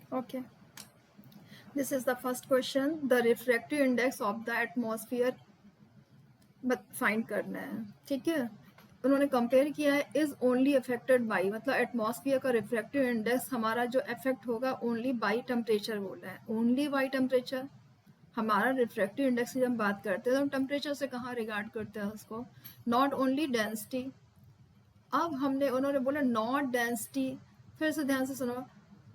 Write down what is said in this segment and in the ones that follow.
Okay, this is the first question. The refractive index of the atmosphere find करना है, ठीक है। उन्होंने कंपेयर किया है इज ओनली अफेक्टेड बाई, मतलब एटमॉस्फेयर का रिफ्रैक्टिव इंडेक्स हमारा जो अफेक्ट होगा ओनली बाई टेम्परेचर बोल रहा है, ओनली बाई टेम्परेचर। हमारा रिफ्रैक्टिव इंडेक्स की जब बात करते हैं तो हम टेम्परेचर से कहाँ रिगार्ड करते हैं उसको, नॉट ओनली डेंसिटी। अब उन्होंने बोला नॉट डेंसिटी, फिर से ध्यान से सुनो,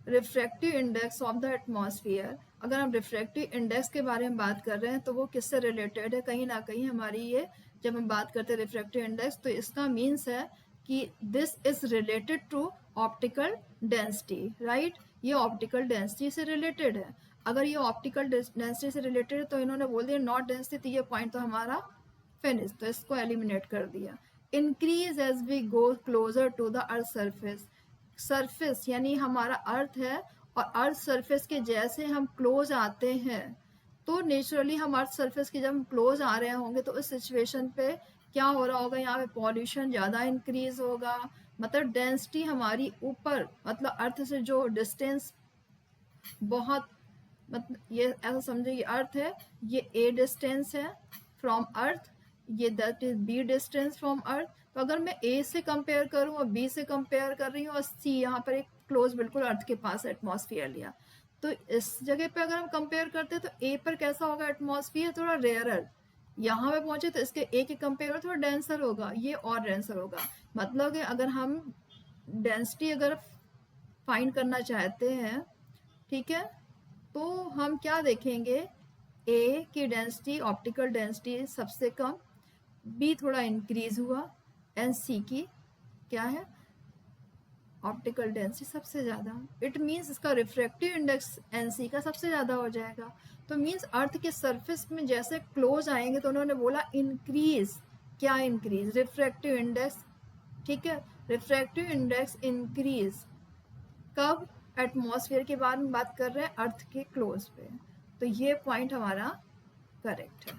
refractive index of the atmosphere. अगर हम रिफ्रैक्टिव इंडेक्स के बारे में बात कर रहे हैं तो वो किससे रिलेटेड है, कहीं ना कहीं हमारी ये, जब हम बात करते हैं रिफ्रैक्टिव इंडेक्स तो इसका मीन्स है कि this is related to optical density, right. ये ऑप्टिकल डेंसिटी से रिलेटेड है। अगर ये ऑप्टिकल डेंसिटी से रिलेटेड है तो इन्होंने बोल दिया नॉट डेंसिटी, तो ये पॉइंट तो हमारा फिनिश, तो इसको एलिमिनेट कर दिया। Increase as we go closer to the earth surface, surface यानी हमारा अर्थ है, और अर्थ सरफेस के जैसे हम क्लोज आते हैं तो नेचुरली हम अर्थ सरफेस के जब हम क्लोज आ रहे होंगे तो उस सिचुएशन पे क्या हो रहा होगा, यहाँ पे पॉल्यूशन ज़्यादा इंक्रीज होगा, मतलब डेंसिटी हमारी ऊपर, मतलब अर्थ से जो डिस्टेंस बहुत, मतलब ये ऐसा समझो ये अर्थ है, ये ए डिस्टेंस है फ्रॉम अर्थ, ये that is B distance from earth. तो अगर मैं ए से कंपेयर करूँ और बी से कंपेयर कर रही हूँ और सी यहाँ पर एक क्लोज बिल्कुल अर्थ के पास एटमॉस्फेयर लिया, तो इस जगह पे अगर हम कंपेयर करते हैं तो ए पर कैसा होगा एटमॉस्फेयर, थोड़ा रेयरर। यहाँ पे पहुंचे तो इसके ए के कंपेयर में थोड़ा डेंसर होगा, ये और डेंसर होगा। मतलब कि अगर हम डेंसिटी अगर फाइंड करना चाहते हैं, ठीक है, तो हम क्या देखेंगे, ए की डेंसिटी, ऑप्टिकल डेंसिटी सबसे कम, बी थोड़ा इंक्रीज हुआ, एंड सी की क्या है, ऑप्टिकल डेंसिटी सबसे ज़्यादा। इट मीन्स इसका रिफ्रैक्टिव इंडेक्स एन सी का सबसे ज़्यादा हो जाएगा। तो मीन्स अर्थ के सरफेस में जैसे क्लोज आएंगे तो उन्होंने बोला इंक्रीज, क्या इंक्रीज, रिफ्रैक्टिव इंडेक्स, ठीक है। रिफ्रैक्टिव इंडेक्स इंक्रीज कब, एटमॉस्फेयर के बारे में बात कर रहे हैं अर्थ के क्लोज पे, तो ये पॉइंट हमारा करेक्ट है।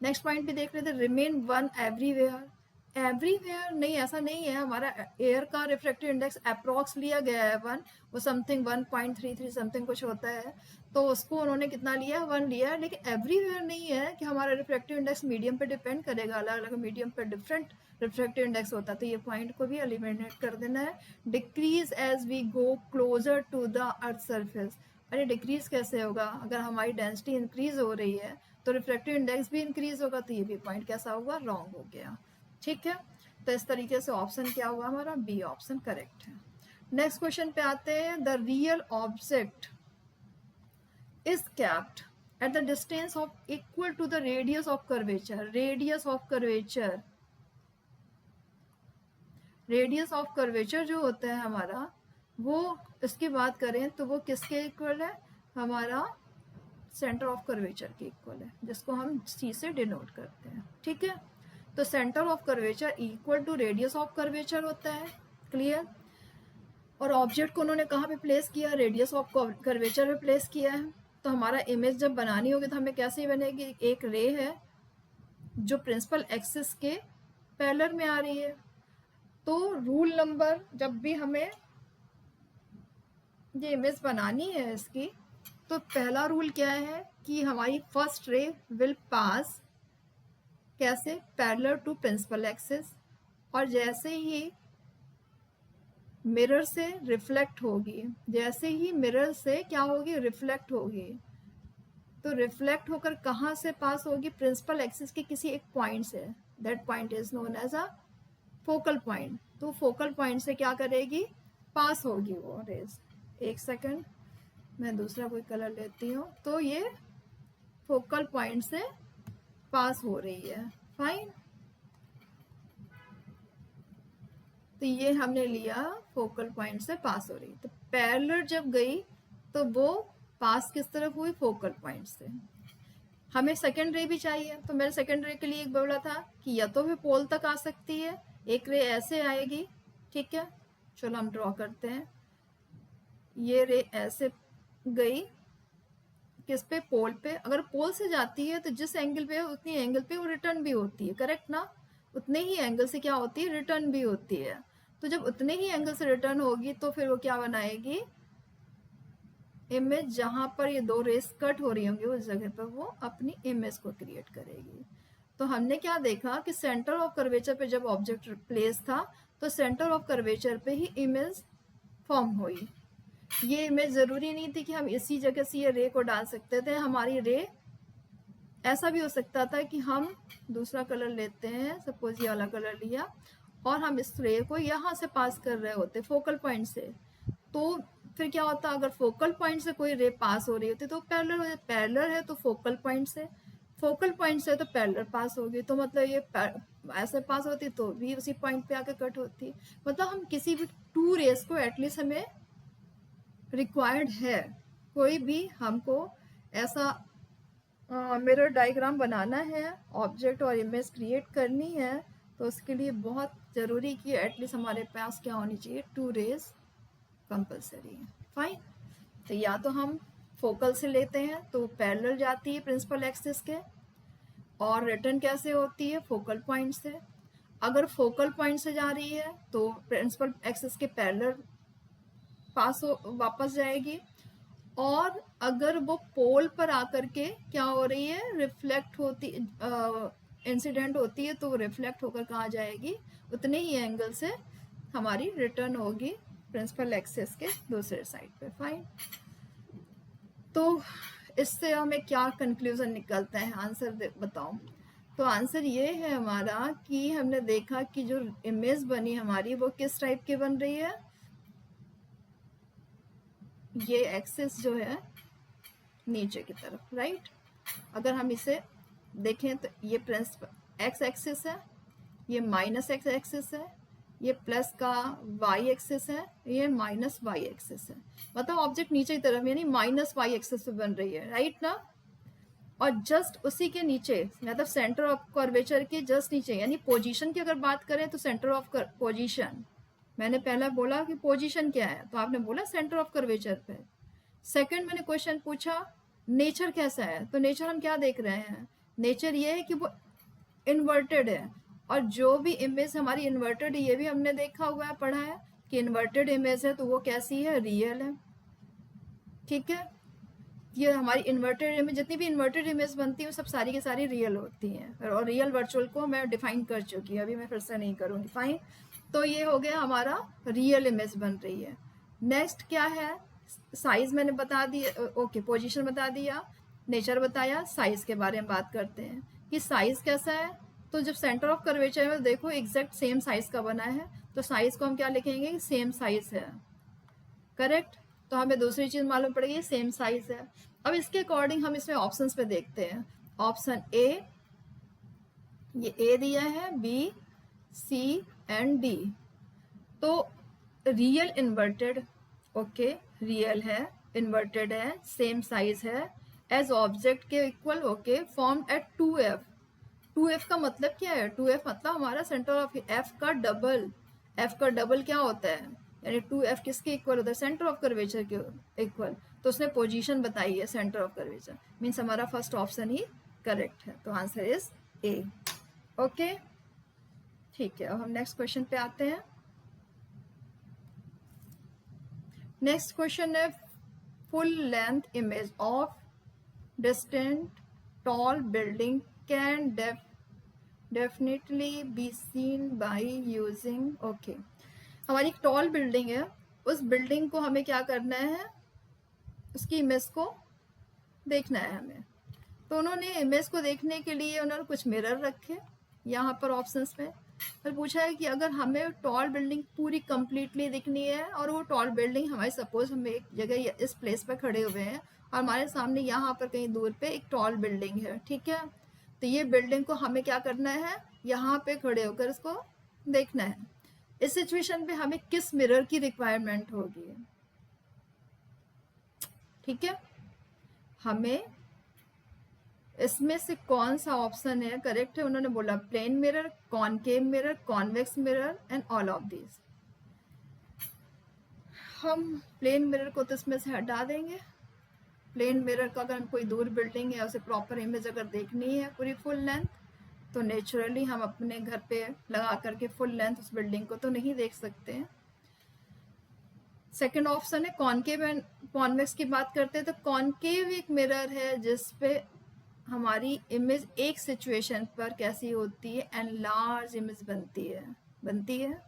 नेक्स्ट पॉइंट भी देख रहे थे, रिमेन वन एवरीवेयर। एवरीवेयर नहीं, ऐसा नहीं है, हमारा एयर का रिफ्रैक्टिव इंडेक्स अप्रोक्स लिया गया है वन, वो समथिंग 1.33 समथिंग कुछ होता है, तो उसको उन्होंने कितना लिया, वन लिया है। लेकिन एवरीवेयर नहीं है कि हमारा रिफ्रैक्टिव इंडेक्स मीडियम पे डिपेंड करेगा, अलग अलग मीडियम पे डिफरेंट रिफ्रैक्टिव इंडेक्स होता है, तो ये पॉइंट को भी एलिमिनेट कर देना है। Decrease as we go closer to the earth surface, अरे डिक्रीज कैसे होगा, अगर हमारी डेंसिटी इंक्रीज हो रही है तो रिफ्रैक्टिव इंडेक्स भी इंक्रीज होगा, तो ये भी पॉइंट कैसा होगा, रॉन्ग हो गया, ठीक है। तो इस तरीके से ऑप्शन क्या हुआ हमारा, बी ऑप्शन करेक्ट है। नेक्स्ट क्वेश्चन पे आते हैं, the real object is kept at the distance of equal to the radius of curvature, radius of curvature, radius of curvature जो होता है हमारा, वो इसकी बात करें तो वो किसके इक्वल है, हमारा सेंटर ऑफ कर्वेचर के इक्वल है, जिसको हम सी से डिनोट करते हैं, ठीक है। तो centre of curvature equal to radius of curvature होता है, क्लियर। और ऑब्जेक्ट को उन्होंने कहाँ पे प्लेस किया, रेडियस ऑफ कर्वेचर पे प्लेस किया है। तो हमारा इमेज जब बनानी होगी तो हमें कैसे बनेगी, एक रे है जो प्रिंसिपल एक्सिस के पैरेलल में आ रही है। तो रूल नंबर, जब भी हमें ये इमेज बनानी है इसकी, तो पहला रूल क्या है कि हमारी फर्स्ट रे विल पास कैसे, पैरेलल टू प्रिंसिपल एक्सिस, और जैसे ही मिरर से रिफ्लेक्ट होगी, जैसे ही मिरर से क्या होगी, रिफ्लेक्ट होगी, तो रिफ्लेक्ट होकर कहाँ से पास होगी, प्रिंसिपल एक्सिस के किसी एक पॉइंट से, that point is known as a focal point. तो फोकल पॉइंट से क्या करेगी, पास होगी वो रेज। एक सेकंड, मैं दूसरा कोई कलर लेती हूँ, तो ये फोकल पॉइंट से पास हो रही है, फाइन। तो ये हमने लिया फोकल पॉइंट से पास हो रही, तो पैरेलल जब गई तो वो पास किस तरफ हुई, फोकल पॉइंट से। हमें सेकेंड रे भी चाहिए, तो मैंने सेकेंड रे के लिए एक बोला था कि या तो भी पोल तक आ सकती है, एक रे ऐसे आएगी, ठीक है। चलो हम ड्रॉ करते हैं, ये रे ऐसे गई किस पे, पोल पे। अगर पोल से जाती है तो जिस एंगल पे है उतनी एंगल पे वो रिटर्न भी होती है, करेक्ट ना, उतने ही एंगल से क्या होती है, रिटर्न भी होती है। तो जब उतने ही एंगल से रिटर्न होगी तो फिर वो क्या बनाएगी, इमेज जहाँ पर ये दो रेस कट हो रही होंगी उस जगह पर वो अपनी इमेज को क्रिएट करेगी। तो हमने क्या देखा कि सेंटर ऑफ कर्वेचर पे जब ऑब्जेक्ट प्लेस था तो सेंटर ऑफ कर्वेचर पे ही इमेज फॉर्म हुई। ये इमेज ज़रूरी नहीं थी कि हम इसी जगह से ये रे को डाल सकते थे। हमारी रे ऐसा भी हो सकता था कि हम दूसरा कलर लेते हैं, सपोज ये वाला कलर लिया, और हम इस रे को यहाँ से पास कर रहे होते फोकल पॉइंट से, तो फिर क्या होता, अगर फोकल पॉइंट से कोई रे पास हो रही होती तो पैरेलल, पैरेलल है तो फोकल पॉइंट से तो पैरेलल पास होगी, तो मतलब ये ऐसे पास होती तो भी उसी पॉइंट पे आके कट होती। मतलब हम किसी भी टू रेस को एटलीस्ट हमें रिक्वायर्ड है, कोई भी हमको ऐसा मिरर डायग्राम बनाना है, ऑब्जेक्ट और इमेज क्रिएट करनी है, तो उसके लिए बहुत ज़रूरी कि एटलीस्ट हमारे पास क्या होनी चाहिए, टू रेज कंपलसरी है। फाइन, तो या तो हम फोकल से लेते हैं तो पैरेलल जाती है प्रिंसिपल एक्सिस के, और रिटर्न कैसे होती है, फोकल पॉइंट से। अगर फोकल पॉइंट से जा रही है तो प्रिंसिपल एक्सिस के पैरेलल पास हो वापस जाएगी, और अगर वो पोल पर आकर के क्या हो रही है, रिफ्लेक्ट होती, इंसिडेंट होती है, तो वो रिफ्लेक्ट होकर कहाँ जाएगी, उतने ही एंगल से हमारी रिटर्न होगी प्रिंसिपल एक्सिस के दूसरे साइड पे। फाइन, तो इससे हमें क्या कंक्लूजन निकलता है, आंसर बताओ। तो आंसर ये है हमारा कि हमने देखा कि जो इमेज बनी हमारी वो किस टाइप की बन रही है, ये एक्सिस जो है नीचे की तरफ, राइट। अगर हम इसे देखें तो ये प्रिंसिपल एक्स एक्सिस है, ये माइनस एक्स एक्सिस है, ये प्लस का वाई एक्सिस है, ये माइनस वाई एक्सिस है। मतलब ऑब्जेक्ट नीचे की तरफ यानी माइनस वाई एक्सिस पे बन रही है, राइट ना। और जस्ट उसी के नीचे मतलब सेंटर ऑफ कर्वेचर के जस्ट नीचे, यानी पोजीशन की अगर बात करें तो सेंटर ऑफ पोजीशन, मैंने पहला बोला कि पोजीशन क्या है, तो आपने बोला सेंटर ऑफ कर्वेचर पे। सेकंड मैंने क्वेश्चन पूछा नेचर कैसा है, तो नेचर हम क्या देख रहे हैं, नेचर ये है कि वो इन्वर्टेड है, और जो भी इमेज हमारी इन्वर्टेड है ये भी हमने देखा हुआ है, पढ़ा है कि इन्वर्टेड इमेज है तो वो कैसी है, रियल है। ठीक है, ये हमारी इन्वर्टेड इमेज, जितनी भी इन्वर्टेड इमेज बनती है वो सब सारी की सारी रियल होती हैं, और रियल वर्चुअल को मैं डिफाइन कर चुकी हूँ, अभी मैं फिर से नहीं करूँगी। फाइन, तो ये हो गया हमारा रियल इमेज बन रही है। नेक्स्ट क्या है, साइज मैंने बता दिया, ओके पोजीशन बता दिया, नेचर बताया, साइज के बारे में बात करते हैं कि साइज कैसा है। तो जब सेंटर ऑफ कर्वेचर है देखो एग्जैक्ट सेम साइज का बना है, तो साइज को हम क्या लिखेंगे, सेम साइज है, करेक्ट। तो हमें दूसरी चीज मालूम पड़ेगी सेम साइज है। अब इसके अकॉर्डिंग हम इसमें ऑप्शंस पे देखते हैं। ऑप्शन ए, ये ए दिया है, बी, सी एंड डी। तो रियल इन्वर्टेड, ओके रियल है, इन्वर्टेड है, सेम साइज है, एज ऑब्जेक्ट के equal, okay, form at 2f। 2f का मतलब क्या है, 2f मतलब हमारा सेंटर ऑफ f का डबल। f का डबल क्या होता है, यानी 2f किसके इक्वल होता है, सेंटर ऑफ कर्वेचर के इक्वल। तो उसने पोजीशन बताई है सेंटर ऑफ कर्वेचर, मीन्स हमारा फर्स्ट ऑप्शन ही करेक्ट है, तो आंसर इज ए। ओके ठीक है, अब हम नेक्स्ट क्वेश्चन पे आते हैं। नेक्स्ट क्वेश्चन है full length image of distant tall building can definitely be seen by using, okay हमारी एक टॉल बिल्डिंग है, उस बिल्डिंग को हमें क्या करना है, उसकी इमेज को देखना है हमें। तो उन्होंने इमेज को देखने के लिए उन्होंने कुछ मिरर रखे यहाँ पर ऑप्शंस में, फिर पूछा है कि अगर हमें टॉल बिल्डिंग पूरी कंप्लीटली दिखनी है, और वो टॉल बिल्डिंग हमारे सपोज हम एक जगह इस प्लेस पर खड़े हुए हैं और हमारे सामने यहाँ पर कहीं दूर पे एक टॉल बिल्डिंग है, ठीक है। तो ये बिल्डिंग को हमें क्या करना है, यहाँ पे खड़े होकर इसको देखना है। इस सिचुएशन पे हमें किस मिरर की रिक्वायरमेंट होगी, ठीक है, हमें इसमें से कौन सा ऑप्शन है करेक्ट है। उन्होंने बोला plane mirror, concave mirror, convex mirror and all of these. हम प्लेन मिरर को तो इसमें से हटा देंगे। प्लेन मिरर का अगर कोई दूर बिल्डिंग है उसे प्रॉपर इमेज अगर देखनी है पूरी फुल लेंथ, तो नेचुरली हम अपने घर पे लगा करके फुल लेंथ उस बिल्डिंग को तो नहीं देख सकते हैं। सेकंड ऑप्शन है कॉनकेव एंड कॉन्वेक्स की बात करते हैं तो कॉनकेव एक मिरर है जिसपे हमारी इमेज एक सिचुएशन पर कैसी होती है एंड लार्ज इमेज बनती है।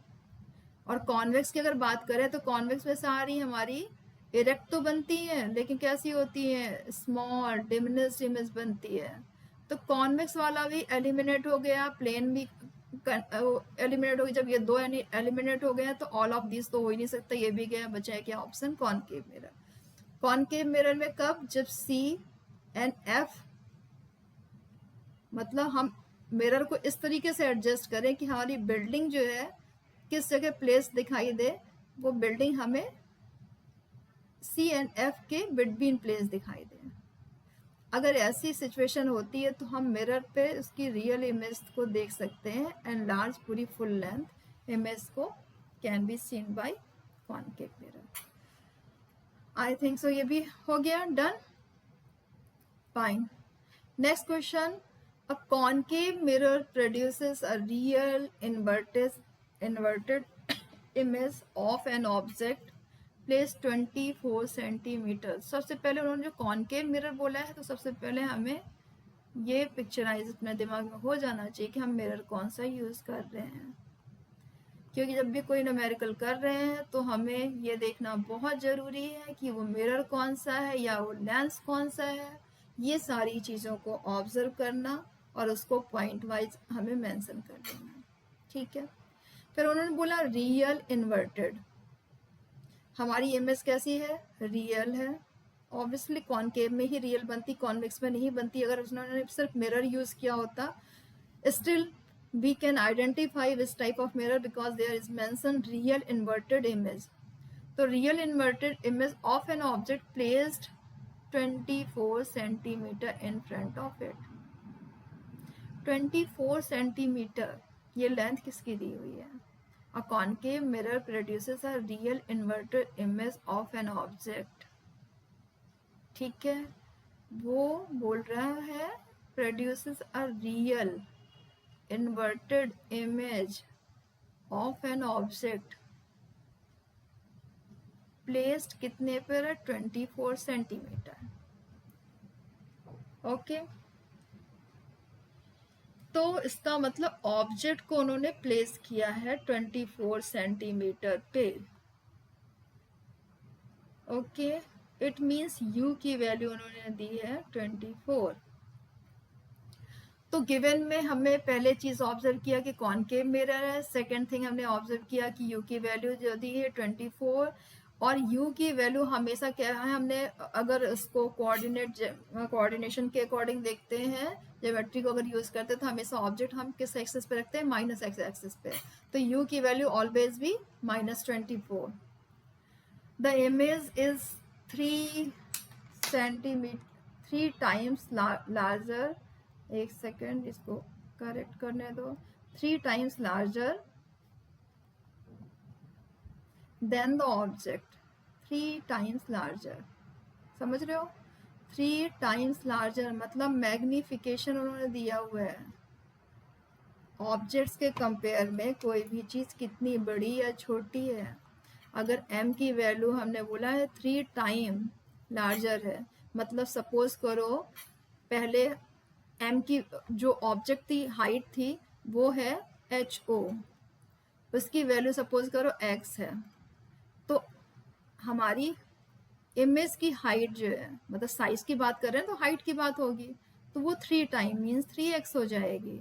और कॉन्वेक्स की अगर बात करें तो कॉन्वेक्स में सारी हमारी इरेक्ट तो बनती है लेकिन कैसी होती है, स्मॉल डिमिनिश्ड इमेज बनती है। तो कॉन्वेक्स वाला भी एलिमिनेट हो गया, प्लेन भी एलिमिनेट हो गया। जब ये दो एलिमिनेट हो गए तो ऑल ऑफ दिस तो हो ही नहीं सकता, ये भी गया, बचा है क्या option, concave mirror. Concave mirror में कब, जब सी एंड एफ, मतलब हम मिरर को इस तरीके से एडजस्ट करें कि हमारी बिल्डिंग जो है किस जगह प्लेस दिखाई दे, वो बिल्डिंग हमें सी एंड एफ के बिटवीन प्लेस दिखाई दे। अगर ऐसी सिचुएशन होती है तो हम मिरर पे उसकी रियल इमेज को देख सकते हैं एंड लार्ज पूरी फुल लेंथ इमेज को can be seen by concave mirror. I think so ये भी हो गया, done, fine. Next question, a concave mirror produces a real inverted image of an object placed 24 centimetre. सबसे पहले उन्होंने जो कॉनकेव मिरर बोला है तो सबसे पहले हमें ये पिक्चराइज अपने दिमाग में हो जाना चाहिए कि हम मिरर कौन सा यूज कर रहे हैं, क्योंकि जब भी कोई न्यूमेरिकल कर रहे हैं तो हमें ये देखना बहुत ज़रूरी है कि वो मिरर कौन सा है या वो लेंस कौन सा है। ये सारी चीज़ों को ऑब्जर्व करना और उसको पॉइंट वाइज हमें मेंशन कर देना, ठीक है। फिर उन्होंने बोला रियल इन्वर्टेड, हमारी इमेज कैसी है, रियल है। ऑब्वियसली कॉनकेव में ही रियल बनती, कॉन्वेक्स में नहीं बनती। अगर उन्होंने सिर्फ मिरर यूज किया होता, still we can identify this type of mirror because there is mentioned real inverted image. So real inverted image of an object placed 24 centimeter in front of it. 24 centimetre ये length किसकी दी हुई है। A concave mirror produces a real inverted image of an object, ठीक है। वो बोल रहा है produces a real inverted image of an object placed कितने पर है, 24 सेंटीमीटर, ओके। तो इसका मतलब ऑब्जेक्ट को उन्होंने प्लेस किया है 24 सेंटीमीटर पे, ओके। इट मीन्स u की वैल्यू उन्होंने दी है 24। तो गिवन में हमें पहले चीज ऑब्जर्व किया कि कॉनकेव मिरर है, सेकंड थिंग हमने ऑब्जर्व किया कि u की वैल्यू जो दी है 24, और u की वैल्यू हमेशा क्या है, हमने अगर इसको कोऑर्डिनेशन के अकॉर्डिंग देखते हैं, ज्योमेट्री को अगर यूज करते हैं तो हमेशा ऑब्जेक्ट हम किस एक्सिस पे रखते हैं, माइनस एक्स एक्सिस पे। तो u की वैल्यू ऑलवेज भी -24। The image is 3 centimetre 3 times larger, एक सेकेंड इसको करेक्ट करने दो, 3 times larger than the object, 3 times larger, समझ रहे हो, 3 टाइम्स लार्जर मतलब मैग्निफिकेशन उन्होंने दिया हुआ है। ऑब्जेक्ट्स के कंपेयर में कोई भी चीज कितनी बड़ी या छोटी है, अगर m की वैल्यू हमने बोला है 3 टाइम लार्जर है, मतलब सपोज करो पहले m की जो ऑब्जेक्ट थी, हाइट थी, वो है ho, उसकी वैल्यू सपोज करो x है, तो हमारी इमेज की हाइट जो है, मतलब साइज की बात कर रहे हैं तो हाइट की बात होगी, तो वो 3 टाइम मीन्स 3x हो जाएगी।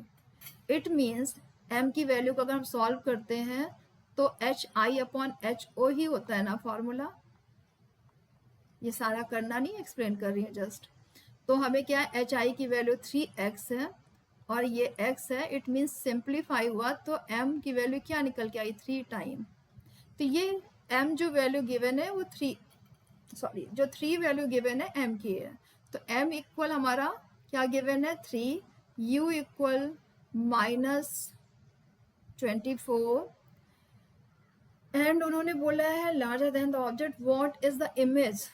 इट मीन्स m की वैल्यू को अगर हम सॉल्व करते हैं तो hi/ho ही होता है ना फॉर्मूला, ये सारा करना नहीं, एक्सप्लेन कर रही हूँ जस्ट। तो हमें क्या है, hi की वैल्यू 3x है और ये x है, इट मीन्स सिंप्लीफाई हुआ तो m की वैल्यू क्या निकल के आई, 3 टाइम। तो ये m जो वैल्यू गिवन है वो 3 वैल्यू गिवन है m की है, तो m इक्वल हमारा क्या गिवन है, 3, u इक्वल -24, एंड उन्होंने बोला है larger than the object, what is the image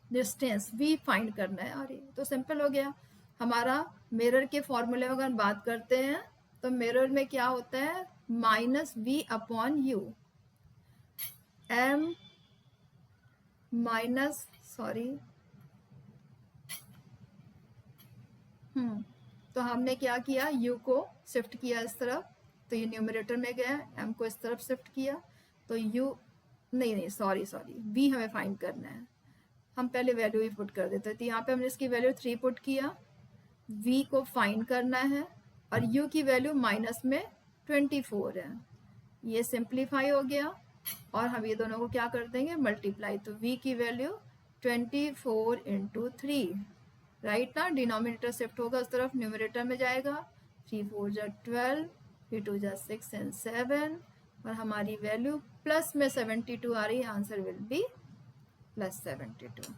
distance v find करना है। अरे तो सिंपल हो गया, हमारा मिरर के फॉर्मूले में अगर बात करते हैं तो मिरर में क्या होता है, -v/u, m माइनस, सॉरी, तो हमने क्या किया, u को शिफ्ट किया इस तरफ, तो ये न्यूमरेटर में गया, m को इस तरफ शिफ्ट किया, तो u, नहीं सॉरी v हमें फाइंड करना है, हम पहले वैल्यू ही पुट कर देते हैं, तो यहाँ पे हमने इसकी वैल्यू 3 पुट किया, v को फाइंड करना है, और u की वैल्यू माइनस में 24 है, ये सिंप्लीफाई हो गया, और हम ये दोनों को क्या कर देंगे, मल्टीप्लाई, तो v की वैल्यू 24 इंटू 3, राइट ना, डिनोमिनेटर शिफ्ट होगा उस तरफ, न्यूमरेटर में जाएगा, 3 4 जा 12, 3 2 जा 6 एंड 7, और हमारी वैल्यू प्लस में 72 आ रही है, answer will be plus 72,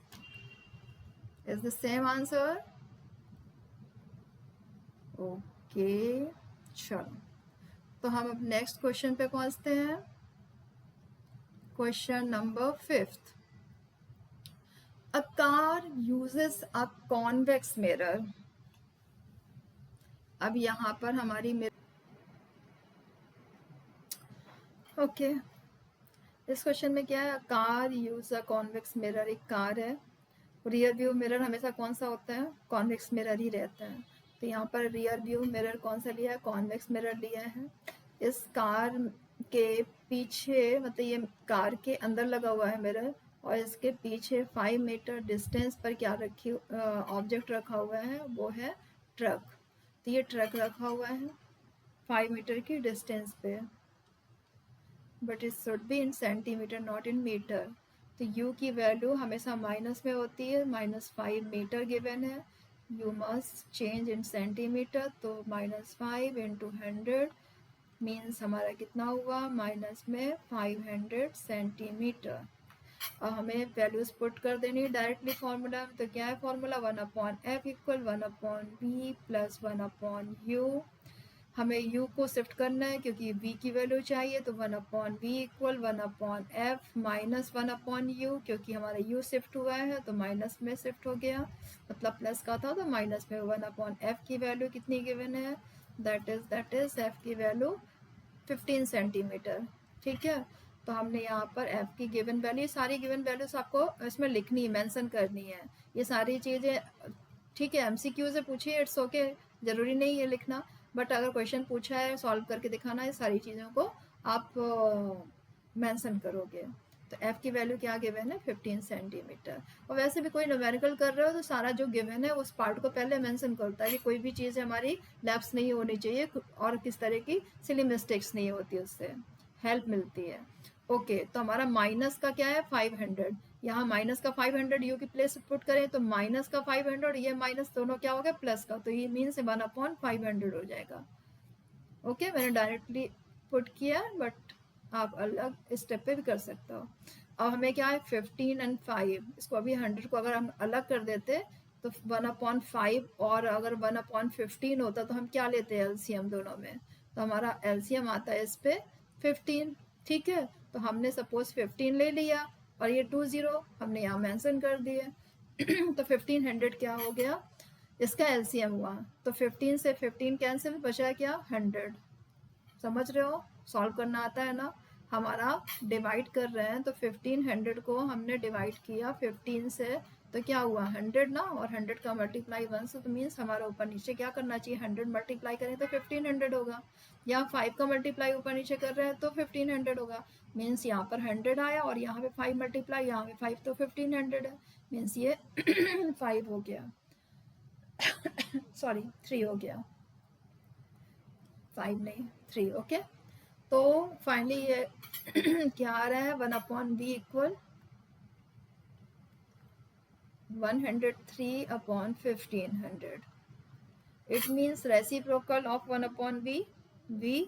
is the same answer. Okay, चलो तो हम अब नेक्स्ट क्वेश्चन पे पहुंचते हैं, question number 5th। A car uses a convex mirror। अब यहाँ पर हमारी ओके, इस क्वेश्चन में क्या है, car use a convex mirror, एक कार है, रियर व्यू मिरर हमेशा कौन सा होता है, कॉन्वेक्स मिरर ही रहता है, तो यहाँ पर रियर व्यू मिरर कौन सा लिया है, कॉन्वेक्स मिरर लिया है। इस कार के पीछे, मतलब ये कार के अंदर लगा हुआ है मिरर, और इसके पीछे 5 मीटर डिस्टेंस पर क्या रखी ऑब्जेक्ट रखा हुआ है, वो है ट्रक, तो ये ट्रक रखा हुआ है 5 मीटर की डिस्टेंस पे, but it should be in centimetre not in metre, तो u की वैल्यू हमेशा माइनस में होती है, -5 मीटर गिवन है, you must change in centimetre, तो -5 इंटू 100 मीन्स हमारा कितना हुआ, माइनस में 500 सेंटीमीटर, और हमें वैल्यूज पुट कर देनी डायरेक्टली फॉर्मूला में, तो क्या है formula, 1/f equal 1/v plus 1/u, हमें u को शिफ्ट करना है क्योंकि v की वैल्यू चाहिए, तो 1/v equal 1/f minus 1/u, क्योंकि हमारा u शिफ्ट हुआ है तो माइनस में शिफ्ट हो गया, मतलब प्लस का था तो माइनस में, 1/f की वैल्यू कितनी गिवन है, दैट इज f की वैल्यू 15 सेंटीमीटर, ठीक है। तो हमने यहाँ पर f की गिवन वैल्यू, सारी गिवन वैल्यूज आपको इसमें लिखनी है, मेंशन करनी है, ये सारी चीज़ें, ठीक है, MCQ से पूछिए, इट्स ओके, ज़रूरी नहीं है लिखना, बट अगर क्वेश्चन पूछा है सॉल्व करके दिखाना है, सारी चीज़ों को आप मेंशन करोगे। तो f की वैल्यू क्या गिवन है, 15 सेंटीमीटर, और वैसे भी कोई न्यूमेरिकल कर रहे हो तो सारा जो गिवन है उस पार्ट को पहले मेंशन करता है कि कोई भी चीज़ हमारी लैप्स नहीं होनी चाहिए, और किस तरह की सिली मिस्टेक्स नहीं होती, उससे हेल्प मिलती है। ओके, तो हमारा माइनस का क्या है, 500, यहाँ माइनस का 500 यू की प्लेस पुट करें तो माइनस का 500, ये माइनस दोनों क्या हो गया, प्लस का, तो ये मीन्स 1/500 हो जाएगा। ओके, मैंने डायरेक्टली पुट किया, बट आप अलग स्टेप पे भी कर सकते हो। अब हमें क्या है, 15 एंड 5, इसको अभी 100 को अगर हम अलग कर देते तो 1/5, और अगर 1/15 होता तो हम क्या लेते हैं, एलसीएम दोनों में, तो हमारा एलसीएम आता है इस पे 15, ठीक है, तो हमने सपोज 15 ले लिया, और ये 20 हमने यहाँ मेंशन कर दिए तो 1500 क्या हो गया, इसका एलसीएम हुआ, तो 15 से 15 कैंसिल, बचा क्या, 100, समझ रहे हो, सॉल्व करना आता है ना, हमारा डिवाइड कर रहे हैं, तो 1500 को हमने डिवाइड किया 15 से, तो क्या हुआ, 100 ना, और 100 का मल्टीप्लाई 1 से, तो मीन्स हमारा ऊपर नीचे क्या करना चाहिए, 100 मल्टीप्लाई करें तो 1500 होगा, यहाँ 5 का मल्टीप्लाई ऊपर नीचे कर रहे हैं तो 1500 होगा, मीन्स यहाँ पर 100 आया, और यहाँ पे 5 मल्टीप्लाई, यहाँ पे 5, तो 1500 है, मीन्स ये 5 हो गया, सॉरी 3 हो गया, 5 नहीं 3, ओके। तो फाइनली ये क्या आ रहा है, 1/v equal 103/1500, it means reciprocal of 1/v, v,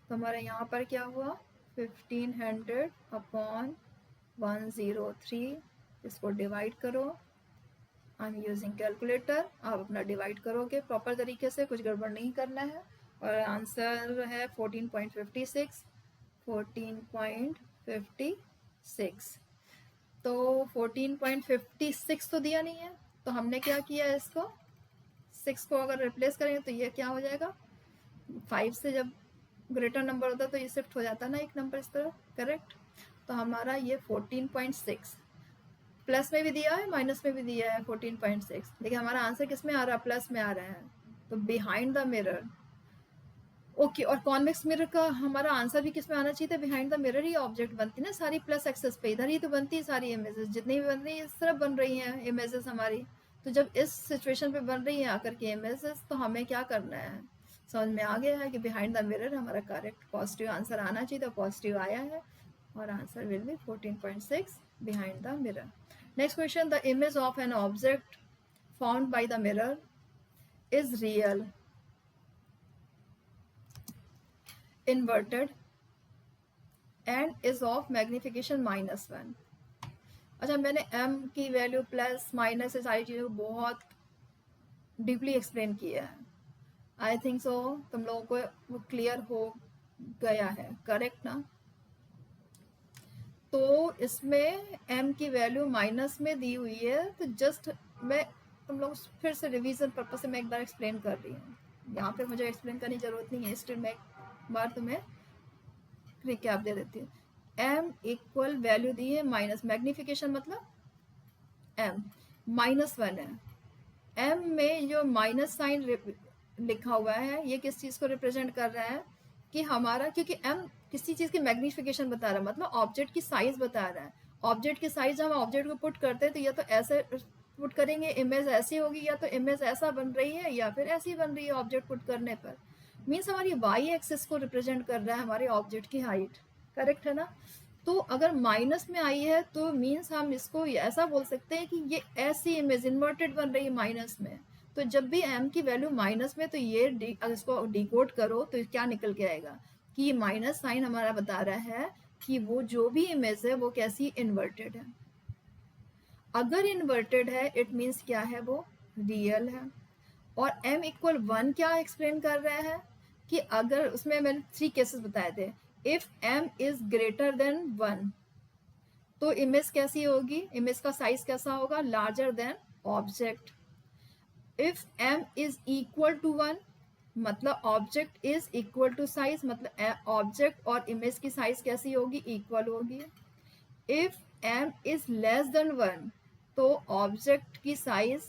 तो हमारा यहाँ पर क्या हुआ, 1500/103, इसको डिवाइड करो, आई एम यूजिंग कैलकुलेटर, आप अपना डिवाइड करोगे प्रॉपर तरीके से, कुछ गड़बड़ नहीं करना है, और आंसर है 14.56, 14.56, तो 14.56 तो दिया नहीं है, तो हमने क्या किया, इसको 6 को अगर रिप्लेस करेंगे तो ये क्या हो जाएगा, 5 से जब ग्रेटर नंबर होता तो ये शिफ्ट हो जाता ना एक नंबर इस तरह, करेक्ट, तो हमारा ये 14.6, प्लस में भी दिया है, माइनस में भी दिया है 14.6, लेकिन हमारा आंसर किस में आ रहा है, प्लस में आ रहा है, तो बिहाइंड द मिरर। ओके, और कॉन्वेक्स मिरर का हमारा आंसर भी किस में आना चाहिए था, behind the mirror he object बनती ना सारी, प्लस एक्सेस पे इधर ही तो बनती है सारी इमेजेस, जितनी भी बन रही है इस तरफ बन रही हैं इमेजेस हमारी। तो जब इस सिचुएशन पे बन रही है आकर के इमेजेस, तो हमें क्या करना है, समझ में आ गया है कि बिहाइंड द मिरर हमारा करेक्ट पॉजिटिव आंसर आना चाहिए था, पॉजिटिव आया है, और answer will be 14.6 behind the mirror. Next question, the image of an object found by the mirror is real, inverted and is of magnification -1। अच्छा, मैंने m की वैल्यू प्लस माइनस से सारी चीज़ों को बहुत डीपली एक्सप्लेन किया है। आई थिंक सो तुम लोगों को वो क्लियर हो गया है, करेक्ट ना। तो इसमें m की वैल्यू माइनस में दी हुई है, तो जस्ट मैं तुम लोग फिर से रिवीजन पर्पज से मैं एक बार एक्सप्लेन कर रही हूँ, यहाँ पे मुझे एक्सप्लेन करने की जरूरत नहीं है, स्टिल मैं एक बार तुम्हें रिकैप दे देती हूँ। m इक्वल वैल्यू दी है माइनस, मैग्निफिकेशन मतलब m -1 है। m में जो माइनस साइन लिखा हुआ है, ये किस चीज़ को रिप्रेजेंट कर रहा है कि हमारा, क्योंकि m किसी चीज़ की मैग्निफिकेशन बता रहा है, मतलब ऑब्जेक्ट की साइज बता रहा है। ऑब्जेक्ट की साइज जब हम ऑब्जेक्ट को पुट करते हैं तो या तो ऐसे पुट करेंगे, इमेज ऐसी होगी, या तो इमेज ऐसा बन रही है या फिर ऐसी बन रही है ऑब्जेक्ट पुट करने पर। मीन्स हमारी वाई एक्सिस को रिप्रेजेंट कर रहा है हमारे ऑब्जेक्ट की हाइट, करेक्ट है ना। तो अगर माइनस में आई है तो मीन्स हम इसको ऐसा बोल सकते हैं कि ये ऐसी इमेज इन्वर्टेड बन रही है माइनस में। तो जब भी m की वैल्यू माइनस में, तो ये अगर इसको डिकोड करो तो क्या निकल के आएगा कि ये माइनस साइन हमारा बता रहा है कि वो जो भी इमेज है वो कैसी, इन्वर्टेड है। अगर इन्वर्टेड है इट मीन्स क्या है, वो रियल है। और m इक्वल 1 क्या एक्सप्लेन कर रहा है कि अगर उसमें मैंने 3 केसेस बताए थे, if m is greater than 1 तो इमेज कैसी होगी, इमेज का साइज कैसा होगा, larger than object. If m is equal to 1 मतलब object is equal to size, मतलब ऑब्जेक्ट और इमेज की साइज कैसी होगी, इक्वल होगी। If m is less than 1 तो ऑब्जेक्ट की साइज,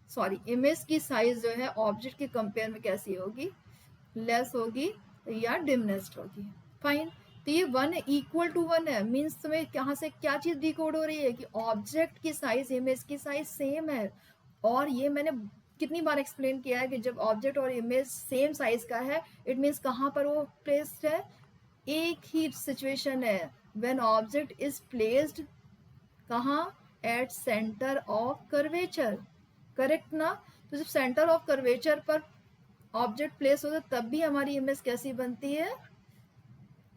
सॉरी इमेज की साइज जो है ऑब्जेक्ट के कंपेयर में कैसी होगी, लेस होगी या डिमिनिश्ड होगी। फाइन, तो ये 1 इक्वल टू 1 है, मीन्स तुम्हें कहाँ से क्या चीज डिकोड हो रही है कि ऑब्जेक्ट की साइज इमेज की साइज सेम है। और ये मैंने कितनी बार एक्सप्लेन किया है कि जब ऑब्जेक्ट और इमेज सेम साइज का है इट मीन्स कहाँ पर वो प्लेस्ड है, एक ही सिचुएशन है, व्हेन ऑब्जेक्ट इज प्लेस्ड कहाँ, at centre of curvature, correct ना। तो जब सेंटर ऑफ कर्वेचर पर ऑब्जेक्ट प्लेस होता है तब भी हमारी इमेज कैसी बनती है,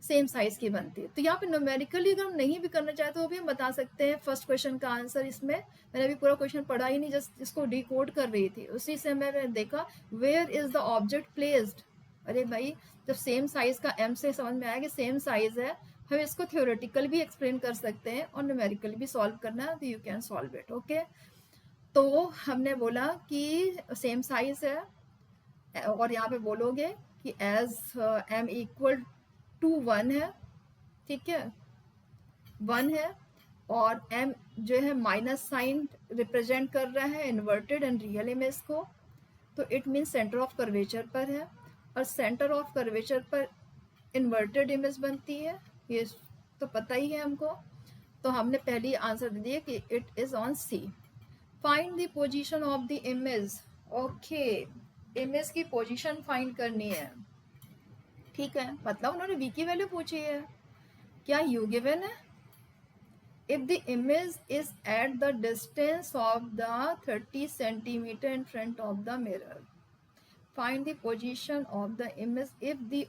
सेम साइज की बनती है। तो यहाँ पे न्यूमेरिकली अगर हम नहीं भी करना चाहते तो भी हम बता सकते हैं फर्स्ट क्वेश्चन का आंसर। इसमें मैंने अभी पूरा क्वेश्चन पढ़ा ही नहीं, जस्ट इसको डिकोड कर रही थी, उसी से मैंने देखा where is the object placed. अरे भाई, जब सेम साइज का m से समझ में आया कि सेम साइज है, हम इसको थ्योरेटिकल भी एक्सप्लेन कर सकते हैं और न्यूमेरिकल भी सॉल्व करना है तो you can solve it. Okay, तो हमने बोला कि सेम साइज है, और यहाँ पे बोलोगे कि एज m इक्वल टू 1 है, ठीक है 1 है, और m जो है माइनस साइन रिप्रेजेंट कर रहा है इन्वर्टेड एंड रियल इमेज को, तो it means centre of curvature पर है, और सेंटर ऑफ कर्वेचर पर इन्वर्टेड इमेज बनती है, ये तो पता ही है हमको। तो हमने पहली आंसर दे दिया कि it is on C. Find the position of the image. Okay, image की पोजीशन फाइंड करनी है, ठीक है, मतलब उन्होंने v की वैल्यू पूछी है, क्या u गिवन है। if the image is at the distance of the 30 centimeter in front of the mirror, find the position of the image if the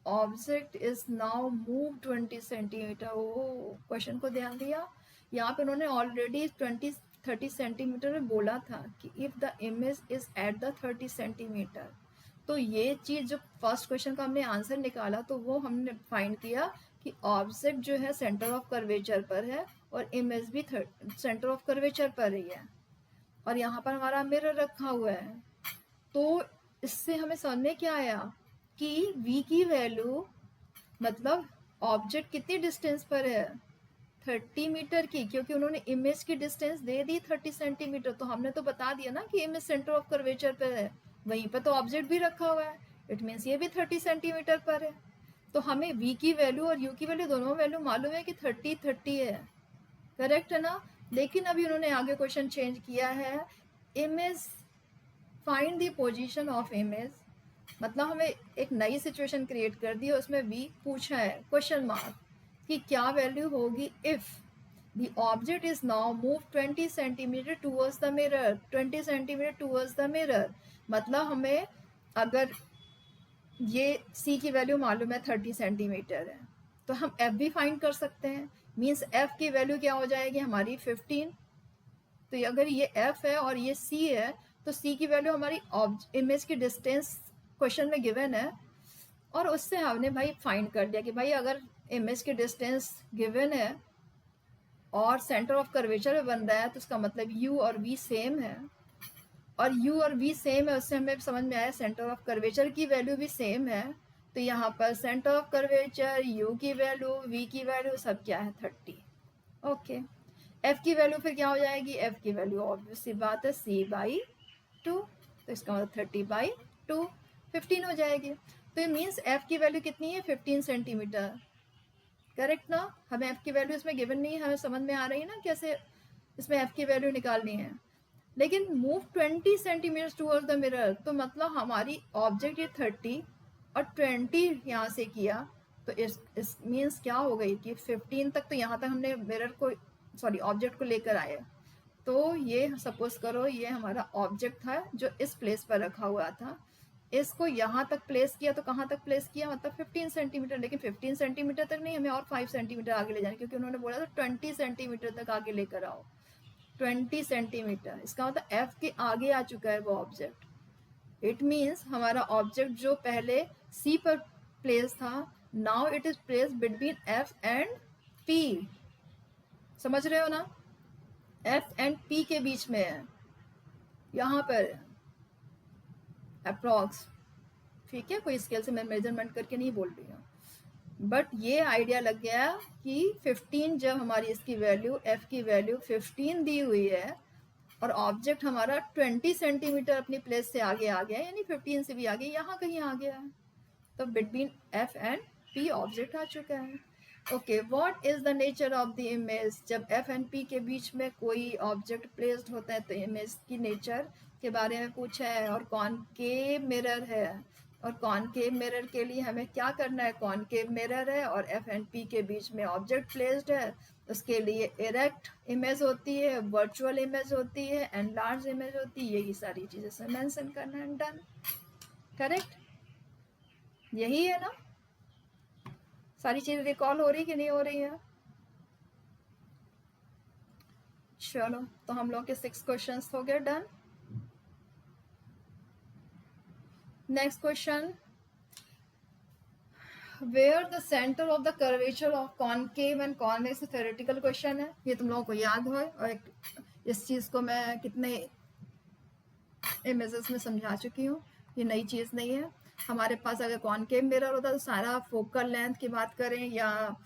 object is now moved 20 centimeter। ओ question को ध्यान दिया, यहाँ पे उन्होंने already 30 centimetre में बोला था कि if the image is at the 30 centimetre, तो ये चीज जो फर्स्ट क्वेश्चन का हमने आंसर निकाला तो वो हमने फाइंड किया कि ऑब्जेक्ट जो है सेंटर ऑफ कर्वेचर पर है और इमेज भी सेंटर ऑफ कर्वेचर पर ही है, और यहाँ पर हमारा मिरर रखा हुआ है। तो इससे हमें समझ में क्या आया कि v की वैल्यू मतलब ऑब्जेक्ट कितनी डिस्टेंस पर है, 30 मीटर की, क्योंकि उन्होंने इमेज की डिस्टेंस दे दी 30 सेंटीमीटर, तो हमने तो बता दिया ना कि इमेज सेंटर ऑफ कर्वेचर पे है, वहीं पर तो ऑब्जेक्ट भी रखा हुआ है, इट मीन्स ये भी 30 सेंटीमीटर पर है। तो हमें v की वैल्यू और u की वैल्यू दोनों वैल्यू मालूम है कि 30 30 है, करेक्ट है ना। लेकिन अभी उन्होंने आगे क्वेश्चन चेंज किया है, image find the position of image, मतलब हमें एक नई सिचुएशन क्रिएट कर दी है, उसमें v पूछा है क्वेश्चन मार्क कि क्या वैल्यू होगी if the object is now move 20 centimetre towards the mirror, 20 centimetre towards the mirror, मतलब हमें अगर ये c की वैल्यू मालूम है 30 सेंटीमीटर है, तो हम f भी फाइंड कर सकते हैं, मीन्स f की वैल्यू क्या हो जाएगी हमारी 15। तो अगर ये f है और ये c है, तो c की वैल्यू हमारी इमेज की डिस्टेंस क्वेश्चन में गिवन है, और उससे हमने भाई फाइंड कर लिया कि भाई अगर इमेज की डिस्टेंस गिवन है और सेंटर ऑफ कर्वेचर में बन रहा है, तो उसका मतलब u और v सेम है, और u और v सेम है, उससे हमें समझ में आया सेंटर ऑफ कर्वेचर की वैल्यू भी सेम है। तो यहाँ पर सेंटर ऑफ कर्वेचर, u की वैल्यू, v की वैल्यू सब क्या है 30। ओके, f की वैल्यू फिर क्या हो जाएगी, f की वैल्यू ऑब्वियस सी बात है c/2, तो इसका मतलब 30/2 15 हो जाएगी। तो ये मीन्स f की वैल्यू कितनी है 15 सेंटीमीटर, करेक्ट ना। हमें f की वैल्यू इसमें गिवन नहीं है, हमें समझ में आ रही है ना कैसे इसमें f की वैल्यू निकालनी है। लेकिन move 20 centimetre towards the mirror, तो मतलब हमारी ऑब्जेक्ट ये 30 और 20 यहाँ से किया, तो इस मीन्स क्या हो गई कि 15 तक, तो यहाँ तक हमने मिरर को सॉरी ऑब्जेक्ट को लेकर आए। तो ये सपोज करो ये हमारा ऑब्जेक्ट था जो इस प्लेस पर रखा हुआ था, इसको यहाँ तक प्लेस किया, तो कहाँ तक प्लेस किया मतलब 15 सेंटीमीटर, लेकिन 15 सेंटीमीटर तक नहीं, हमें और 5 सेंटीमीटर आगे ले जाना, क्योंकि उन्होंने बोला था 20 सेंटीमीटर तक आगे लेकर आओ। 20 सेंटीमीटर, इसका मतलब f के आगे आ चुका है वो ऑब्जेक्ट। इट मीन्स हमारा ऑब्जेक्ट जो पहले c पर प्लेस था, now it is place between f and p, समझ रहे हो ना, f एंड p के बीच में है यहाँ पर अप्रॉक्स, ठीक है, कोई स्केल से मैं मेजरमेंट करके नहीं बोल रही हूँ, बट ये आइडिया लग गया कि 15 जब हमारी इसकी वैल्यू f की वैल्यू 15 दी हुई है और ऑब्जेक्ट हमारा 20 सेंटीमीटर अपनी प्लेस से आगे आ गया, यानी 15 से भी आगे यहाँ कहीं आ गया है, तो between f and p object आ चुका है। Okay, what is the nature of the image, जब f एंड p के बीच में कोई ऑब्जेक्ट प्लेस्ड होता है तो इमेज की नेचर के बारे में पूछा है, और कॉनकेव मिरर है, और कॉनकेव मिरर के लिए हमें क्या करना है, कॉनकेव मिरर है और f एंड p के बीच में ऑब्जेक्ट प्लेस्ड है, उसके लिए इरेक्ट इमेज होती है, वर्चुअल इमेज होती है, एंड लार्ज इमेज होती है, यही सारी चीज़ें से मेंशन करना है, डन, करेक्ट, यही है ना। सारी चीज़ें रिकॉल हो रही कि नहीं हो रही है। चलो, तो हम लोग के 6 क्वेश्चंस हो गए, done. Next question, where the centre of the curvature of concave and convex, theoretical question है, ये तुम लोगों को याद हो, और इस चीज़ को मैं कितने इमेजेस में समझा चुकी हूँ, ये नई चीज़ नहीं है। हमारे पास अगर कॉनकेव मिरर होता तो सारा फोकल लेंथ की बात करें या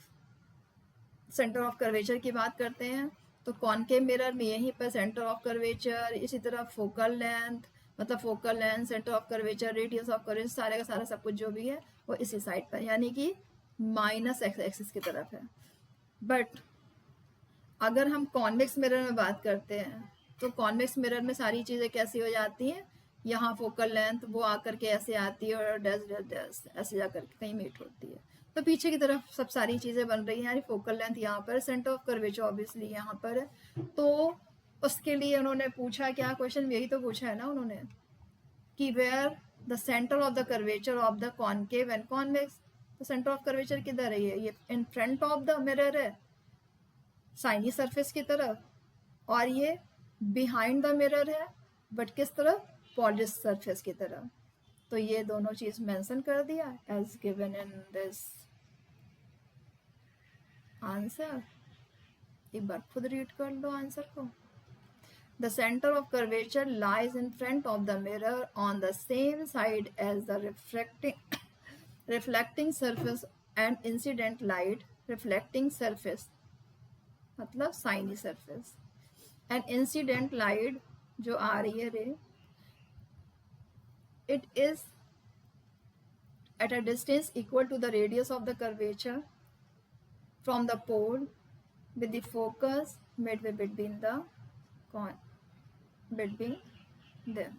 सेंटर ऑफ कर्वेचर की बात करते हैं, तो कॉनकेव मिरर में यहीं पर सेंटर ऑफ कर्वेचर, इसी तरह फोकल लेंथ, मतलब focal length, centre of curvature, radius of curvature, सारे का सारा सब कुछ जो भी है वो इसी साइड पर, यानी कि माइनस एक्स एक्सिस की तरफ है। बट अगर हम कॉन्वेक्स मिरर में बात करते हैं, तो कॉन्वेक्स मिरर में सारी चीज़ें कैसी हो जाती हैं, यहाँ फोकल लेंथ वो आकर के ऐसे आती है और डैश डैश डैश ऐसे जाकर के कहीं मीट होती है, तो पीछे की तरफ सब सारी चीज़ें बन रही हैं, यानी फोकल लेंथ यहाँ पर, सेंटर ऑफ कर्वेचर ऑब्वियसली यहाँ पर है। तो उसके लिए उन्होंने पूछा क्या क्वेश्चन, यही तो पूछा है ना उन्होंने कि where the centre of the curvature of the concave and convex, तो सेंटर ऑफ कर्वेचर किधर है, ये in front of the mirror है साइनी सरफेस की तरफ, और ये बिहाइंड द मिरर है बट किस तरफ, पॉलिश सरफेस की तरफ। तो ये दोनों चीज मेंशन कर दिया as given in this answer, एक बार खुद रीड कर लो आंसर को। The centre of curvature lies in front of the mirror on the same side as the reflecting surface and incident light reflecting surface मतलब shiny surface. And incident light जो आ रही है ray, it is at a distance equal to the radius of the curvature from the pole with the focus midway between the between them.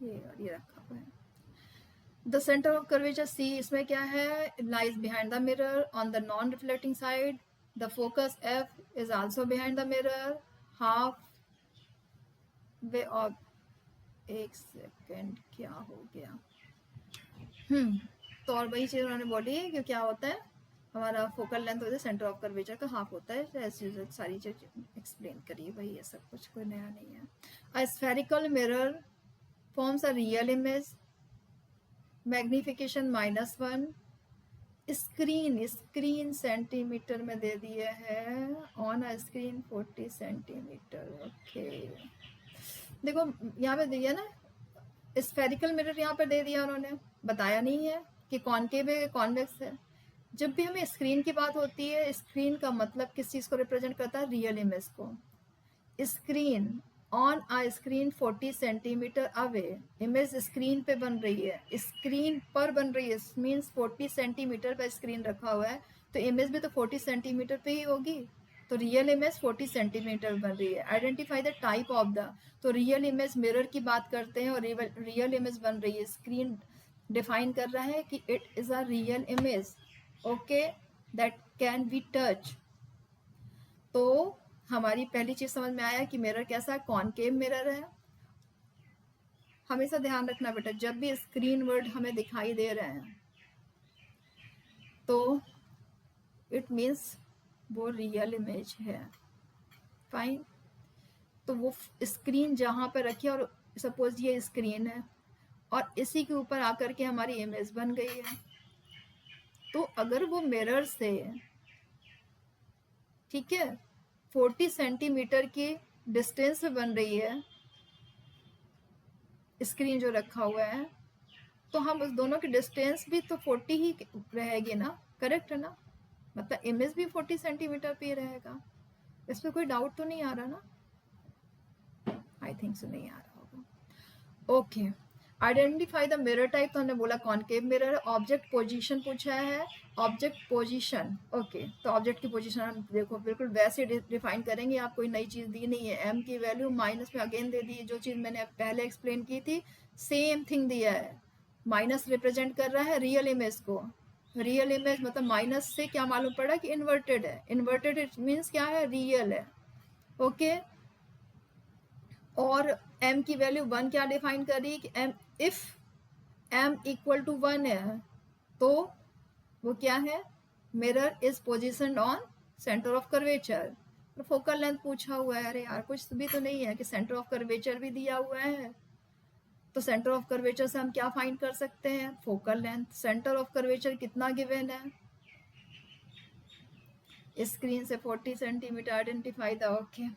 ये रखा हुआ है। The center of curvature C, इसमें क्या है, lies behind the mirror on the non-reflecting side. The focus F is also behind the mirror, half way of, एक second क्या हो गया, तो और वही चीज़ उन्होंने बोली है कि क्या होता है, हमारा फोकल लेंथ होता है सेंटर ऑफ कर्वेचर का हाफ होता है, ऐसी सारी चीज एक्सप्लेन करिए भाई, ये सब कुछ कोई नया नहीं है। A spherical mirror forms a real image, magnification -1, screen centimetre में दे दिए है, on a screen 40 centimetre. Okay देखो यहाँ पे दिया ना स्फेरिकल मिरर, यहाँ पर दे दिया उन्होंने, बताया नहीं है कि कॉनकेव है कॉन्वेक्स है। जब भी हमें स्क्रीन की बात होती है, स्क्रीन का मतलब किस चीज़ को रिप्रेजेंट करता है, रियल इमेज को। Screen on a screen 40 centimetre away, image screen पे बन रही है, स्क्रीन पर बन रही है, मीन्स 40 सेंटीमीटर पर स्क्रीन रखा हुआ है, तो इमेज भी तो 40 सेंटीमीटर पे ही होगी, तो रियल इमेज 40 सेंटीमीटर बन रही है। Identify the type of the, तो रियल इमेज मिरर की बात करते हैं और रियल इमेज बन रही है, स्क्रीन डिफाइन कर रहा है कि it is a real image, okay, that can be touch. तो हमारी पहली चीज समझ में आया कि मिरर कैसा है, कॉनकेव मिरर है। हमेशा ध्यान रखना बेटा, जब भी स्क्रीन वर्ड हमें दिखाई दे रहे हैं तो इट मीन्स वो रियल इमेज है, फाइन। तो वो स्क्रीन जहां पर रखी है, और सपोज ये स्क्रीन है और इसी के ऊपर आकर के हमारी इमेज बन गई है, तो अगर वो मिरर से, ठीक है, 40 सेंटीमीटर की डिस्टेंस पे बन रही है स्क्रीन जो रखा हुआ है, तो हम उस दोनों की डिस्टेंस भी तो 40 ही रहेगी ना, करेक्ट है ना, मतलब इमेज भी 40 सेंटीमीटर पे रहेगा। इसमें कोई डाउट तो नहीं आ रहा ना, आई थिंक सो नहीं आ रहा होगा। Okay, identify the mirror type, तो हमने बोला कॉनकेव मिरर। ऑब्जेक्ट पोजीशन पूछा है, ऑब्जेक्ट पोजीशन, ओके, तो ऑब्जेक्ट की पोजीशन हम देखो बिल्कुल वैसे डिफाइन करेंगे, आप कोई नई चीज दी नहीं है। एम की वैल्यू माइनस में अगेन दे दी, जो चीज मैंने पहले एक्सप्लेन की थी सेम थिंग दिया है। माइनस रिप्रेजेंट कर रहा है रियल इमेज को, रियल इमेज मतलब माइनस से क्या मालूम पड़ा कि इन्वर्टेड है, इन्वर्टेड मीन्स क्या है, रियल है, ओके। और m की वैल्यू 1 क्या डिफाइन कर रही है कि m, if m equal to 1 है तो वो क्या है, mirror is position on centre of curvature. Focal length पूछा हुआ है, अरे यार कुछ भी तो नहीं है कि सेंटर ऑफ कर्वेचर भी दिया हुआ है, तो सेंटर ऑफ कर्वेचर से हम क्या फाइंड कर सकते हैं, focal length. Centre of curvature कितना गिवन है, स्क्रीन से 40 सेंटीमीटर, आइडेंटिफाई द, ओके।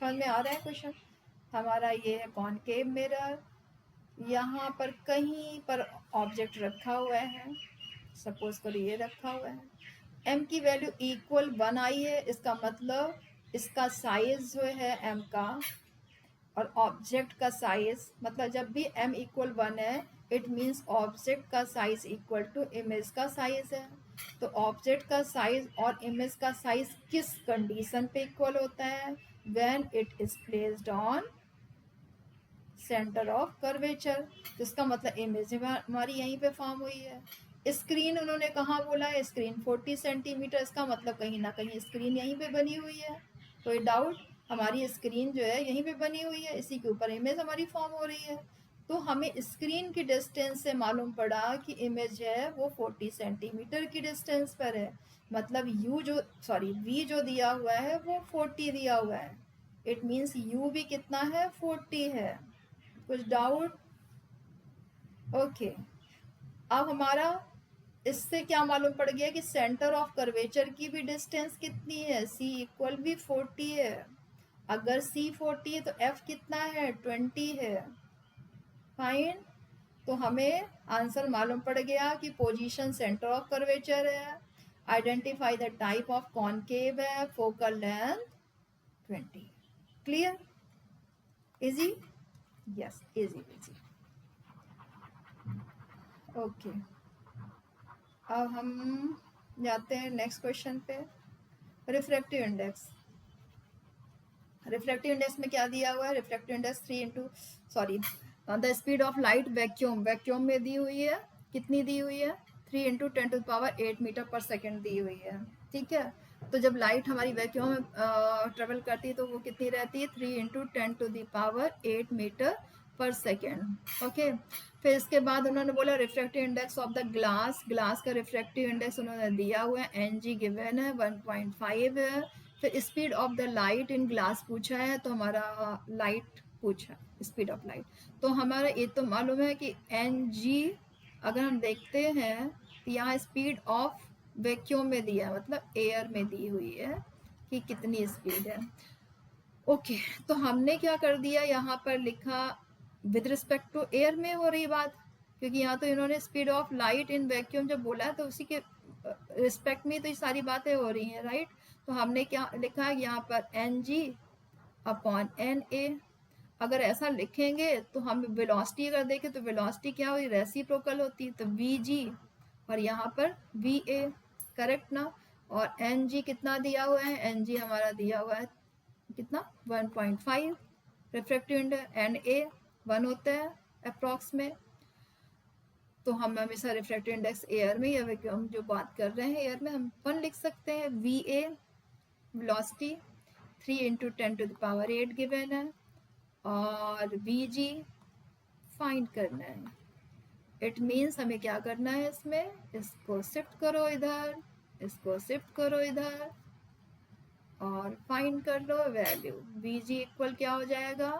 समझ में आ रहा है क्वेश्चन हमारा, ये है कॉनकेव मिरर, यहाँ पर कहीं पर ऑब्जेक्ट रखा हुआ है, सपोज करो ये रखा हुआ है, m की वैल्यू इक्वल 1 आई है, इसका मतलब इसका साइज जो है m का और ऑब्जेक्ट का साइज, मतलब जब भी m इक्वल 1 है इट मीन्स ऑब्जेक्ट का साइज इक्वल टू इमेज का साइज है। तो ऑब्जेक्ट का साइज और इमेज का साइज किस कंडीशन पे इक्वल होता है, when it is placed on centre of curvature. जिसका मतलब इमेज हमारी यहीं पे फॉर्म हुई है। स्क्रीन उन्होंने कहाँ बोला है, स्क्रीन 40 सेंटीमीटर, इसका मतलब कहीं ना कहीं स्क्रीन यहीं पे बनी हुई है, कोई डाउट, हमारी स्क्रीन जो है यहीं पे बनी हुई है, इसी के ऊपर इमेज हमारी फॉर्म हो रही है। तो हमें स्क्रीन की डिस्टेंस से मालूम पड़ा कि इमेज है वो 40 सेंटीमीटर की डिस्टेंस पर है, मतलब यू जो सॉरी वी जो दिया हुआ है वो 40 दिया हुआ है, इट मीन्स यू भी कितना है, 40 है। कुछ डाउट, ओके। अब हमारा इससे क्या मालूम पड़ गया कि सेंटर ऑफ कर्वेचर की भी डिस्टेंस कितनी है, सी इक्वल भी 40 है। अगर सी 40 है तो एफ कितना है, 20 है, फाइन। तो हमें आंसर मालूम पड़ गया कि पोजीशन सेंटर ऑफ कर्वेचर है। Identify the type of concave है, focal length 20. Clear? Easy? Yes, easy easy. Okay, अब हम जाते हैं नेक्स्ट क्वेश्चन पे. Refractive index. रिफ्रैक्टिव इंडेक्स में क्या दिया हुआ है? Refractive index 3 into sorry the speed of light vacuum में दी हुई है. कितनी दी हुई है? 3 इंटू 10⁻8 मीटर पर सेकेंड दी हुई है. ठीक है, तो जब लाइट हमारी वैक्यूम में ट्रेवल करती है तो वो कितनी रहती है? 3 इंटू 10⁻8 मीटर पर सेकेंड. ओके, फिर इसके बाद उन्होंने बोला refractive index of the glass का रिफ्रैक्टिव इंडेक्स उन्होंने दिया हुआ है, एन जी गिवन है 1.5 है. फिर speed of the light in glass पूछा है, तो हमारा लाइट पूछा स्पीड ऑफ लाइट, तो हमारा ये तो मालूम है कि एन जी अगर हम देखते हैं तो यहाँ स्पीड ऑफ वैक्यूम में दिया, मतलब एयर में दी हुई है कि कितनी स्पीड है. ओके, तो हमने क्या कर दिया, यहाँ पर लिखा विद रिस्पेक्ट टू एयर में हो रही बात, क्योंकि यहाँ तो इन्होंने speed of light in vacuum जब बोला है तो उसी के रिस्पेक्ट में तो ये सारी बातें हो रही हैं, राइट. तो हमने क्या लिखा है यहाँ पर N G upon N A. अगर ऐसा लिखेंगे तो हम वेलोसिटी अगर देखें तो वेलोसिटी क्या हुई? रेसिप्रोकल होती, तो वी जी और यहाँ पर वी ए. करेक्ट ना? और एन जी कितना दिया हुआ है? एन जी हमारा दिया हुआ है कितना? 1.5. रिफ्रैक्टिव इंडेक्स एंड ए 1 होता है अप्रॉक्स में, तो हम हमेशा रिफ्रैक्टिव इंडेक्स एयर में, या हम जो बात कर रहे हैं एयर में, हम 1 लिख सकते हैं. V A velocity 3 into 10⁸ given है, और वी जी फाइंड करना है. इट मीन्स हमें क्या करना है, इसमें इसको शिफ्ट करो इधर, इसको शिफ्ट करो इधर, और फाइंड कर low value. We ji equal क्या हो जाएगा?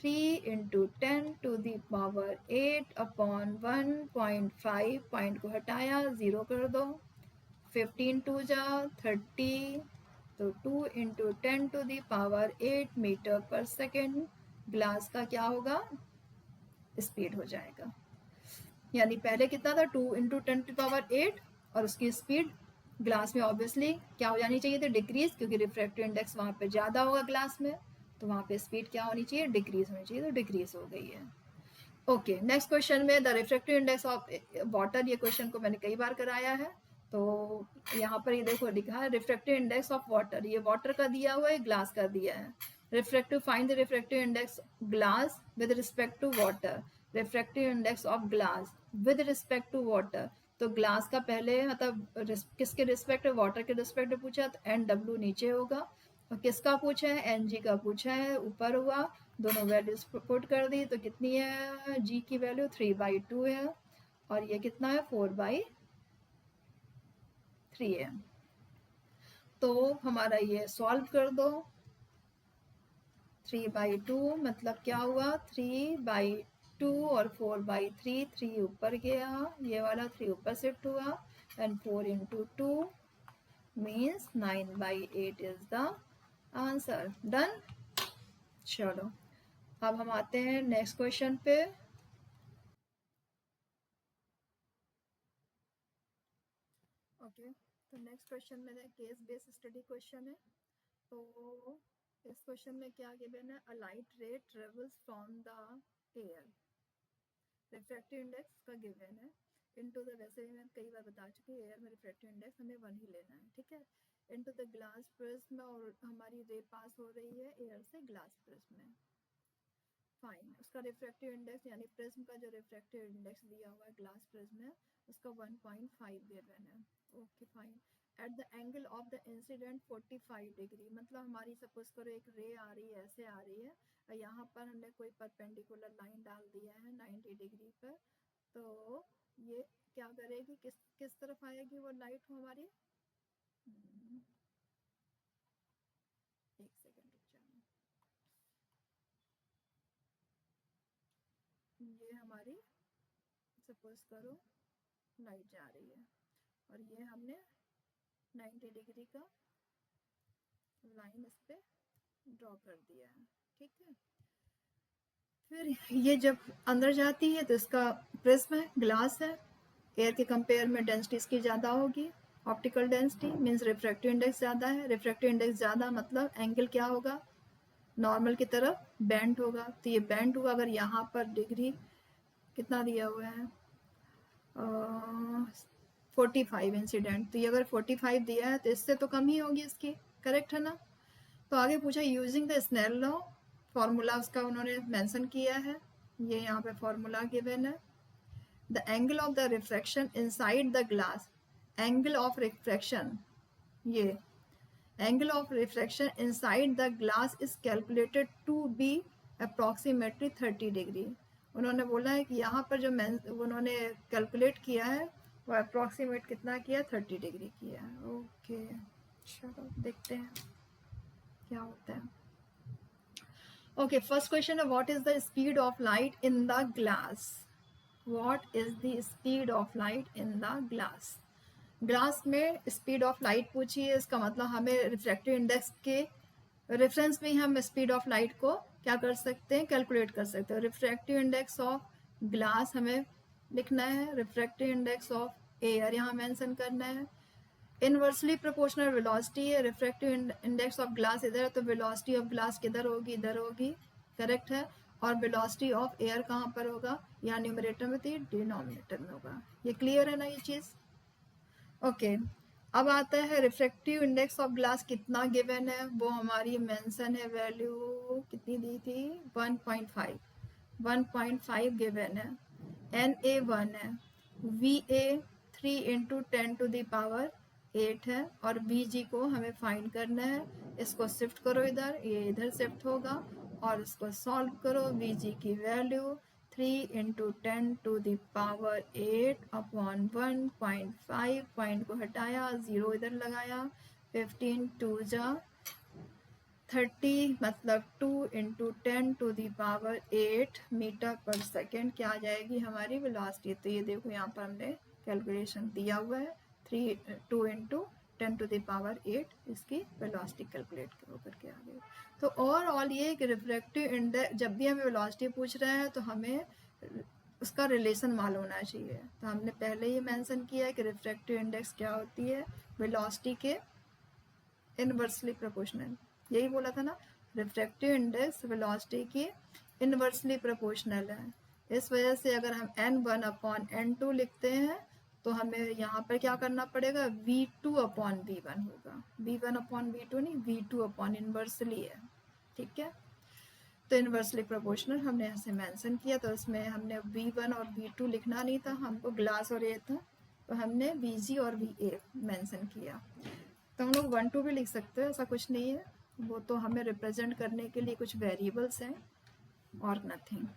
3 इंटू 10⁸ अपॉन 1.5, पॉइंट को हटाया, 0 कर दो. 15 टू जा 30, तो 2 इंटू 10⁸ मीटर पर सेकेंड ग्लास का क्या होगा? स्पीड हो जाएगा. यानी पहले कितना था? 2 इंटू 10⁸, और उसकी स्पीड ग्लास में ऑब्वियसली क्या हो जानी चाहिए थी? डिक्रीज, क्योंकि रिफ्रैक्टिव इंडेक्स वहाँ पे ज़्यादा होगा ग्लास में, तो वहाँ पे स्पीड क्या होनी चाहिए? डिक्रीज होनी चाहिए, तो डिक्रीज हो गई है. ओके, नेक्स्ट क्वेश्चन में the refractive index of water. ये क्वेश्चन को मैंने कई बार कराया है, तो यहाँ पर ये देखो लिखा है रिफ्रैक्टिव इंडेक्स ऑफ वाटर. ये वाटर का दिया हुआ है, ग्लास का दिया है. Refractive find the refractive index glass with respect to water. Refractive index of glass with respect to water, तो ग्लास का पहले मतलब किसके रिस्पेक्ट? वाटर के रिस्पेक्ट में पूछा, तो एन डब्ल्यू नीचे होगा. और किसका पूछा है? एन जी का पूछा है, ऊपर हुआ. दोनों वैल्यूज पुट कर दी, तो कितनी है? जी की वैल्यू 3/2 है, और ये कितना है? 4/3 है. तो हमारा ये सॉल्व कर दो. 3/2 मतलब क्या हुआ? 3/2 और 4/3. 3 ऊपर गया, ये वाला 3 ऊपर शिफ्ट हुआ, and 4 into 2 means 9/8 is the answer. Done. चलो, अब हम आते हैं नेक्स्ट क्वेश्चन पे. ओके, तो नेक्स्ट क्वेश्चन में केस बेस्ड स्टडी क्वेश्चन है. तो इस क्वेश्चन में क्या गिवन है? A light ray travels from the air. Refractive index का गिवन है इनटू द, वैसे भी मैं कई बार बता चुकी हूँ एयर में रिफ्रैक्टिव इंडेक्स हमें 1 ही लेना है, ठीक है. इनटू द ग्लास प्रिज्म, और हमारी रे पास हो रही है एयर से ग्लास प्रिज्म में. फाइन, उसका रिफ्रैक्टिव इंडेक्स यानी प्रिज्म का जो रिफ्रैक्टिव इंडेक्स दिया हुआ है ग्लास प्रिज्म में, उसका 1.5 गिवन है. Okay fine. At the angle of the incident 45 degree, मतलब हमारी सपोज करो एक रे आ रही है, ऐसे आ रही है, और यहाँ पर हमने कोई परपेंडिकुलर लाइन डाल दिया है 90 डिग्री पर, तो ये क्या करेगी? किस किस तरफ आएगी वो लाइट हमारी? एक सेकेंड रुक जाना. ये हमारी सपोज करो लाइट जा रही है, और ये हमने 90 डिग्री का लाइन इस पे ड्रॉ कर दिया है, ठीक है. फिर ये जब अंदर जाती है तो इसका प्रिज्म है, ग्लास है, एयर के कंपेयर में डेंसिटी इसकी ज़्यादा होगी, optical density means refractive index ज़्यादा है, रिफ्रैक्टिव इंडेक्स ज़्यादा मतलब एंगल क्या होगा, नॉर्मल की तरफ बेंड होगा। तो ये बेंड हुआ, अगर यहाँ पर डिग्री कितना दिया हुआ है 45 इंसिडेंट, तो ये अगर 45 दिया है तो इससे तो कम ही होगी इसकी, करेक्ट है ना। तो आगे पूछा using the Snell law, formula उसका उन्होंने मेंशन किया है, ये यहाँ पे फॉर्मूला गिवन है। The angle of the refraction inside the glass, angle of refraction, ये angle of refraction inside the glass is calculated to be approximately 30 degree. उन्होंने बोला है कि यहाँ पर जो उन्होंने कैलकुलेट किया है वो अप्रॉक्सीमेट कितना किया, 30 डिग्री किया है। ओके चलो देखते हैं क्या होता है। ओके फर्स्ट क्वेश्चन है what is the speed of light in the glass, what is the speed of light in the glass. Glass में स्पीड ऑफ लाइट पूछी है, इसका मतलब हमें रिफ्रैक्टिव इंडेक्स के रेफरेंस में ही हम स्पीड ऑफ लाइट को क्या कर सकते हैं, कैलकुलेट कर सकते हैं। रिफ्रैक्टिव इंडेक्स ऑफ ग्लास हमें लिखना है, रिफ्रैक्टिव इंडेक्स ऑफ एयर यहाँ मेंशन करना है। इनवर्सली प्रोपोर्शनल वेलोसिटी है, रिफ्रैक्टिव इंडेक्स ऑफ ग्लास इधर है तो वेलोसिटी ऑफ ग्लास किधर होगी, इधर होगी, करेक्ट है। और वेलोसिटी ऑफ एयर कहाँ पर होगा, यहाँ न्यूमरेटर में थी, डिनोमिनेटर में होगा। ये क्लियर है ना ये चीज़। ओके अब आता है रिफ्रैक्टिव इंडेक्स ऑफ ग्लास कितना गिवन है, वो हमारी मेंशन है, वैल्यू कितनी दी थी 1.5 गिवन है, Na 1 है, Va 3 × 10⁸ है और Vg को हमें फाइंड करना है। इसको शिफ्ट करो इधर, ये इधर शिफ्ट होगा और इसको सॉल्व करो। Vg की वैल्यू 3 × 10⁸ अपॉन 1.5, पॉइंट को हटाया, 0 इधर लगाया, 15 2 जा 30 मतलब 2 × 10⁸ मीटर पर सेकेंड क्या आ जाएगी हमारी वेलोसिटी। तो ये देखो यहाँ पर हमने कैलकुलेशन दिया हुआ है, 2 × 10⁸ इसकी वेलोसिटी कैलकुलेट करके आ गई। तो ओवरऑल ये कि रिफ्रैक्टिव इंडेक्स जब भी हमें वेलोसिटी पूछ रहा है तो हमें उसका रिलेशन मालूम होना चाहिए। तो हमने पहले ही मेंशन किया है कि रिफ्रैक्टिव इंडेक्स क्या होती है, वेलोसिटी के इनवर्सली प्रोपोर्शनल, यही बोला था ना, रिफ्रैक्टिव इंडेक्स वेलोसिटी की इनवर्सली प्रोपोर्शनल है। इस वजह से अगर हम n1/n2 लिखते हैं तो हमें यहाँ पर क्या करना पड़ेगा, v2/v1 होगा, v1/v2 नहीं, v2 इनवर्सली है, ठीक है। तो इनवर्सली प्रोपोर्शनल हमने ऐसे मेंशन किया, तो इसमें हमने v1 और v2 लिखना नहीं था, हमको ग्लास और ए था, तो हमने vg और va मेंशन किया। तो हम लोग 1 2 भी लिख सकते हैं, ऐसा कुछ नहीं है, वो तो हमें रिप्रेजेंट करने के लिए कुछ वेरिएबल्स हैं और नथिंग।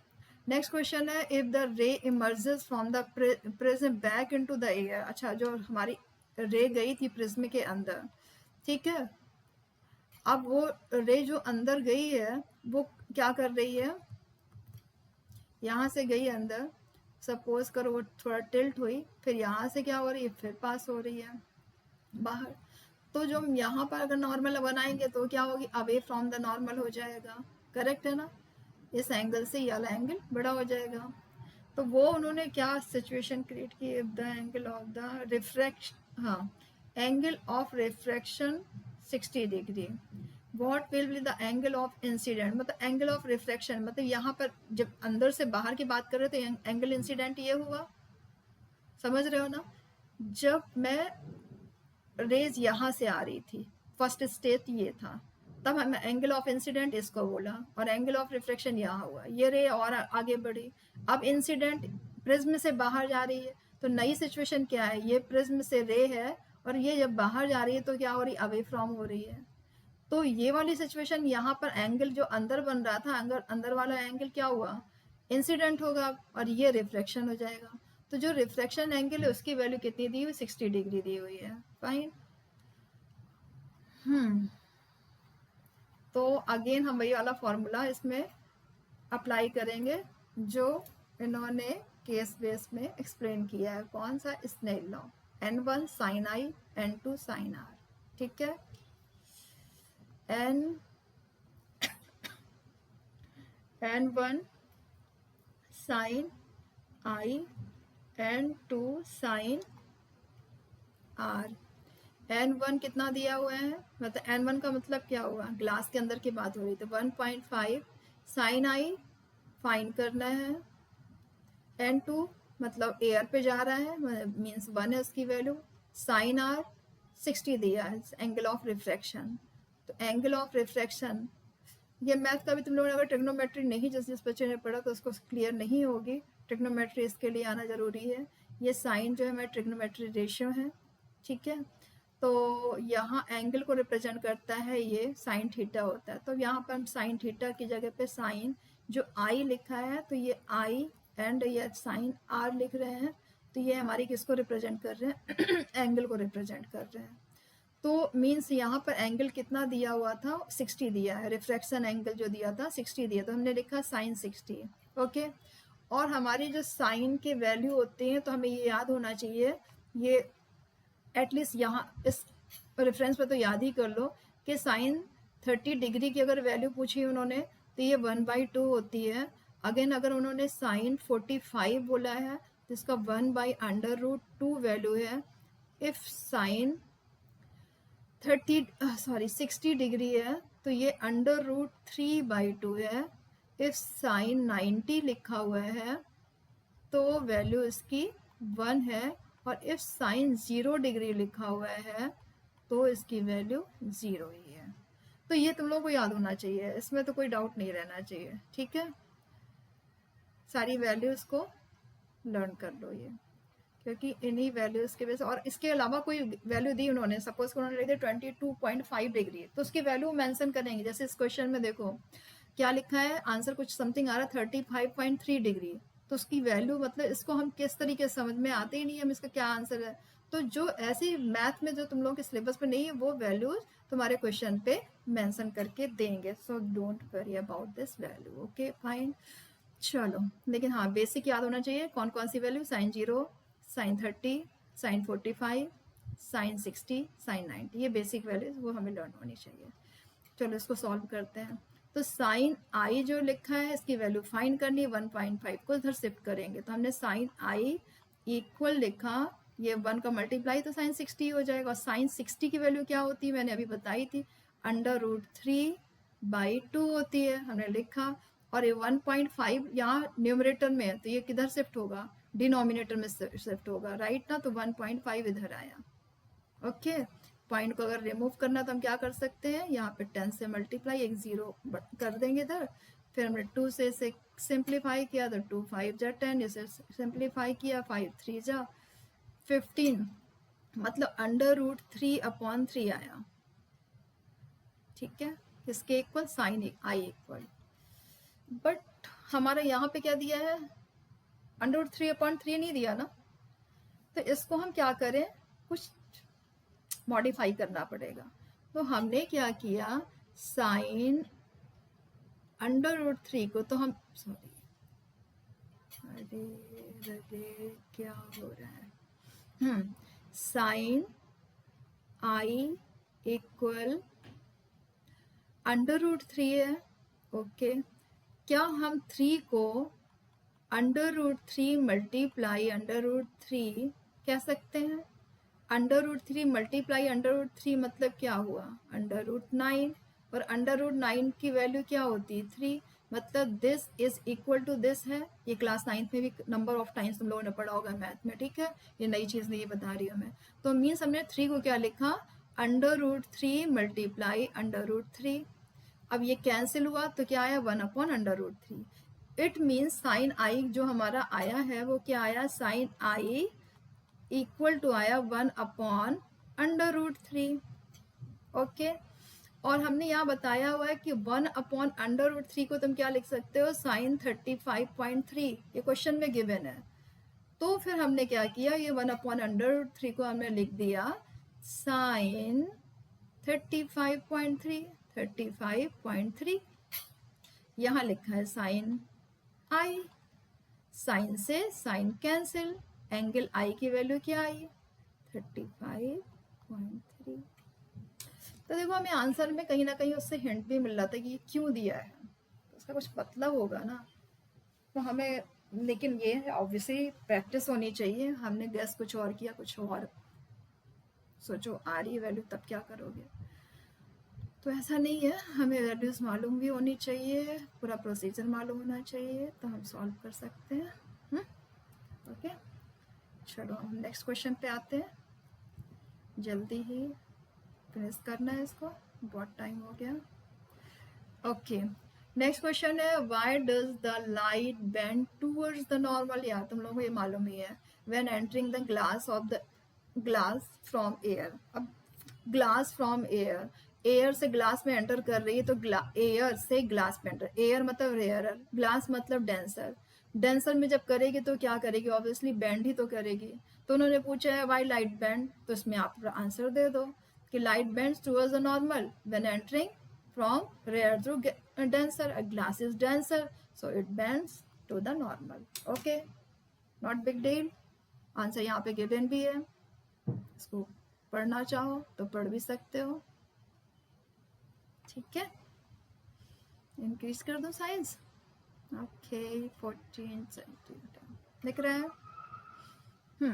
नेक्स्ट क्वेश्चन है इफ द रे emerges from the prism back into the air. अच्छा जो हमारी रे गई थी प्रिज्म के अंदर, ठीक है, अब वो रे जो अंदर गई है वो क्या कर रही है, यहाँ से गई अंदर, सपोज करो वो थोड़ा टिल्ट हुई, फिर यहाँ से क्या हो रही है, फिर पास हो रही है बाहर। तो जो यहाँ पर अगर नॉर्मल बनाएंगे तो क्या होगी, अवे फ्रॉम द नॉर्मल हो जाएगा, करेक्ट है ना, इस एंगल से ये वाला एंगल बड़ा हो जाएगा। तो वो उन्होंने क्या सिचुएशन क्रिएट की, the angle of the refraction, हाँ angle of refraction 60 degree, what will be the angle of incident, मतलब एंगल ऑफ रिफ्रैक्शन, मतलब यहाँ पर जब अंदर से बाहर की बात कर रहे थे एंगल इंसिडेंट ये हुआ, समझ रहे हो ना। जब मैं रेज यहाँ से आ रही थी, फर्स्ट स्टेज ये था, तब हम एंगल ऑफ इंसिडेंट इसको बोला और एंगल ऑफ रिफ्लेक्शन यहाँ हुआ, ये रे और आगे बढ़ी। अब इंसिडेंट प्रिज्म से बाहर जा रही है, तो नई सिचुएशन क्या है, ये प्रिज्म से रे है और ये जब बाहर जा रही है तो क्या हो रही, अवे फ्रॉम हो रही है। तो ये वाली सिचुएशन यहाँ पर एंगल जो अंदर बन रहा था, अंदर वाला एंगल क्या हुआ, इंसिडेंट होगा और ये रिफ्लेक्शन हो जाएगा। तो जो रिफ्लेक्शन एंगल है उसकी वैल्यू कितनी दी हुई, 60 डिग्री दी हुई है, फाइन। तो अगेन हम वही वाला फॉर्मूला इसमें अप्लाई करेंगे जो इन्होंने केस बेस में एक्सप्लेन किया है, कौन सा, Snell law, n1 sin i n2 sin r, ठीक है। n1 sin i n2 sin r, n1 कितना दिया हुआ है, मतलब n1 का मतलब क्या हुआ, ग्लास के अंदर की बात हो रही, तो 1.5 साइन आई फाइंड करना है। n2 मतलब एयर पे जा रहा है, मीन्स 1 है उसकी वैल्यू। साइन आर 60 दिया है, एंगल ऑफ रिफ्रैक्शन। तो एंगल ऑफ रिफ्रैक्शन, ये मैथ का भी तुम लोगों ने अगर ट्रिग्नोमेट्री नहीं जिस बच्चे ने पढ़ा तो उसको क्लियर नहीं होगी। ट्रिग्नोमेट्री इसके लिए आना जरूरी है। ये साइन जो है हमारे ट्रिग्नोमेट्री रेशियो है, ठीक है। तो यहाँ एंगल को रिप्रेजेंट करता है, ये साइन थीटा होता है। तो यहाँ पर हम साइन थीटा की जगह पे साइन जो आई लिखा है, तो ये आई एंड ये साइन आर लिख रहे हैं। तो ये हमारी किसको रिप्रेजेंट कर रहे हैं एंगल को रिप्रेजेंट कर रहे हैं। तो मीन्स यहाँ पर एंगल कितना दिया हुआ था, 60 दिया है, रिफ्रैक्शन एंगल जो दिया था 60 दिया, तो हमने लिखा साइन 60। ओके, और हमारी जो साइन के वैल्यू होते हैं तो हमें ये याद होना चाहिए, ये एटलीस्ट यहाँ इस रेफरेंस पे तो याद ही कर लो कि साइन 30 डिग्री की अगर वैल्यू पूछी उन्होंने तो ये 1/2 होती है। अगेन अगर उन्होंने साइन 45 बोला है तो इसका 1/√2 वैल्यू है। इफ साइन 60 डिग्री है तो ये √3/2 है। इफ साइन 90 लिखा हुआ है तो वैल्यू इसकी 1 है, और इफ साइन 0 डिग्री लिखा हुआ है तो इसकी वैल्यू 0 ही है। तो ये तुम लोगों को याद होना चाहिए, इसमें तो कोई डाउट नहीं रहना चाहिए, ठीक है। सारी वैल्यूज को लर्न कर लो ये, क्योंकि इन्हीं वैल्यूज के बेस, और इसके अलावा कोई वैल्यू दी उन्होंने, सपोज उन्होंने लिख दिया 22.5 डिग्री, तो उसकी वैल्यू मेंशन करेंगे। जैसे इस क्वेश्चन में देखो क्या लिखा है, आंसर कुछ समथिंग आ रहा है 35.3 डिग्री, तो उसकी वैल्यू मतलब इसको हम किस तरीके से समझ में आते ही नहीं हम इसका क्या आंसर है। तो जो ऐसी मैथ में जो तुम लोगों के सिलेबस पे नहीं है वो वैल्यूज तुम्हारे क्वेश्चन पे मेंशन करके देंगे। So don't worry about this value, okay fine. चलो, लेकिन हाँ बेसिक याद होना चाहिए, कौन कौन सी value, sine 0, sine 30, sine 45, sine 60, sine 90, ये बेसिक वैल्यूज वो हमें लर्न होनी चाहिए। चलो इसको सॉल्व करते हैं। तो साइन आई जो लिखा है इसकी वैल्यू फाइंड करनी है, 1.5 को इधर शिफ्ट करेंगे, तो हमने साइन आई इक्वल लिखा, ये 1 का मल्टीप्लाई तो साइन 60 हो जाएगा। और साइन 60 की वैल्यू क्या होती है मैंने अभी बताई थी, √3/2 होती है, हमने लिखा। और ये 1.5 यहाँ न्यूमरेटर में है तो ये किधर शिफ्ट होगा, डिनोमिनेटर में शिफ्ट होगा, राइट ना। तो 1.5 इधर आया, ओके। पॉइंट को अगर रिमूव करना तो हम क्या कर सकते हैं, यहाँ पे 10 से मल्टीप्लाई, एक 0 कर देंगे इधर। फिर हमने 2 से सिंप्लीफाई किया तो 2 5 जा 10, इसे सिंप्लीफाई किया 5 3 जा 15, मतलब √3/3 आया, ठीक है। इसके equal sine I equal, but हमारा यहाँ पे क्या दिया है, √3/3 नहीं दिया ना। तो इसको हम क्या करें, कुछ मॉडिफाई करना पड़ेगा। तो हमने क्या किया, साइन √3 को तो हम, सॉरी अरे क्या हो रहा है, साइन आई इक्वल √3 है, ओके। क्या हम 3 को √3 मल्टीप्लाई √3 कह सकते हैं, √3 मल्टीप्लाई √3 मतलब क्या हुआ, √9, और √9 की वैल्यू क्या होती है 3, मतलब this is equal to this है। ये क्लास 9th में भी नंबर ऑफ टाइम्स तुम लोगों ने पढ़ा होगा मैथ में, ठीक है, ये नई चीज़ नहीं बता रही हूँ मैं। तो मीन्स हमने 3 को क्या लिखा, √3 मल्टीप्लाई √3। अब ये कैंसिल हुआ तो क्या आया, 1/√3। इट मीन्स साइन आई जो हमारा आया है वो क्या आया, साइन आई इक्वल टू आया 1/√3, ओके। और हमने यहाँ बताया हुआ है कि 1/√3 को तुम क्या लिख सकते हो, साइन 35.3, ये क्वेश्चन में गिवन है। तो फिर हमने क्या किया, ये 1/√3 को हमने लिख दिया साइन 35.3, यहाँ लिखा है साइन आई, साइन से साइन कैंसिल, एंगल आई की वैल्यू क्या आई, 35.3। तो देखो हमें आंसर में कहीं ना कहीं उससे हिंट भी मिल रहा था कि ये क्यों दिया है, तो उसका कुछ मतलब होगा ना। तो हमें, लेकिन ये ऑब्वियसली प्रैक्टिस होनी चाहिए, हमने गेस कुछ और किया कुछ और सोचो आ रही है वैल्यू तब क्या करोगे। तो ऐसा नहीं है, हमें वैल्यूज मालूम भी होनी चाहिए, पूरा प्रोसीजर मालूम होना चाहिए, तो हम सॉल्व कर सकते हैं। ओके, चलो हम नेक्स्ट क्वेश्चन पे आते हैं, जल्दी ही फिनिश करना है इसको, बहुत टाइम हो गया। ओके, नेक्स्ट क्वेश्चन है why does the light bend towards the normal. यार तुम लोगों को ये मालूम ही है, when entering the glass of the glass from air. अब ग्लास फ्रॉम एयर, एयर से ग्लास में एंटर कर रही है, तो एयर से ग्लास में एंटर, एयर मतलब रेयरर, ग्लास मतलब डेंसर, डेंसर में जब करेगी तो क्या करेगी, ऑब्वियसली बेंड ही तो करेगी। तो उन्होंने पूछा है व्हाई लाइट बेंड, तो इसमें आप आंसर दे दो कि light bends towards the normal when entering from rare through denser. A glass is denser, so it bends to the normal. Okay, not big deal. Answer यहाँ पे गिवन भी है, इसको पढ़ना चाहो तो पढ़ भी सकते हो। ठीक है, इंक्रीज कर दो साइज। ओके, 14 सेंटीमीटर दिख रहा है।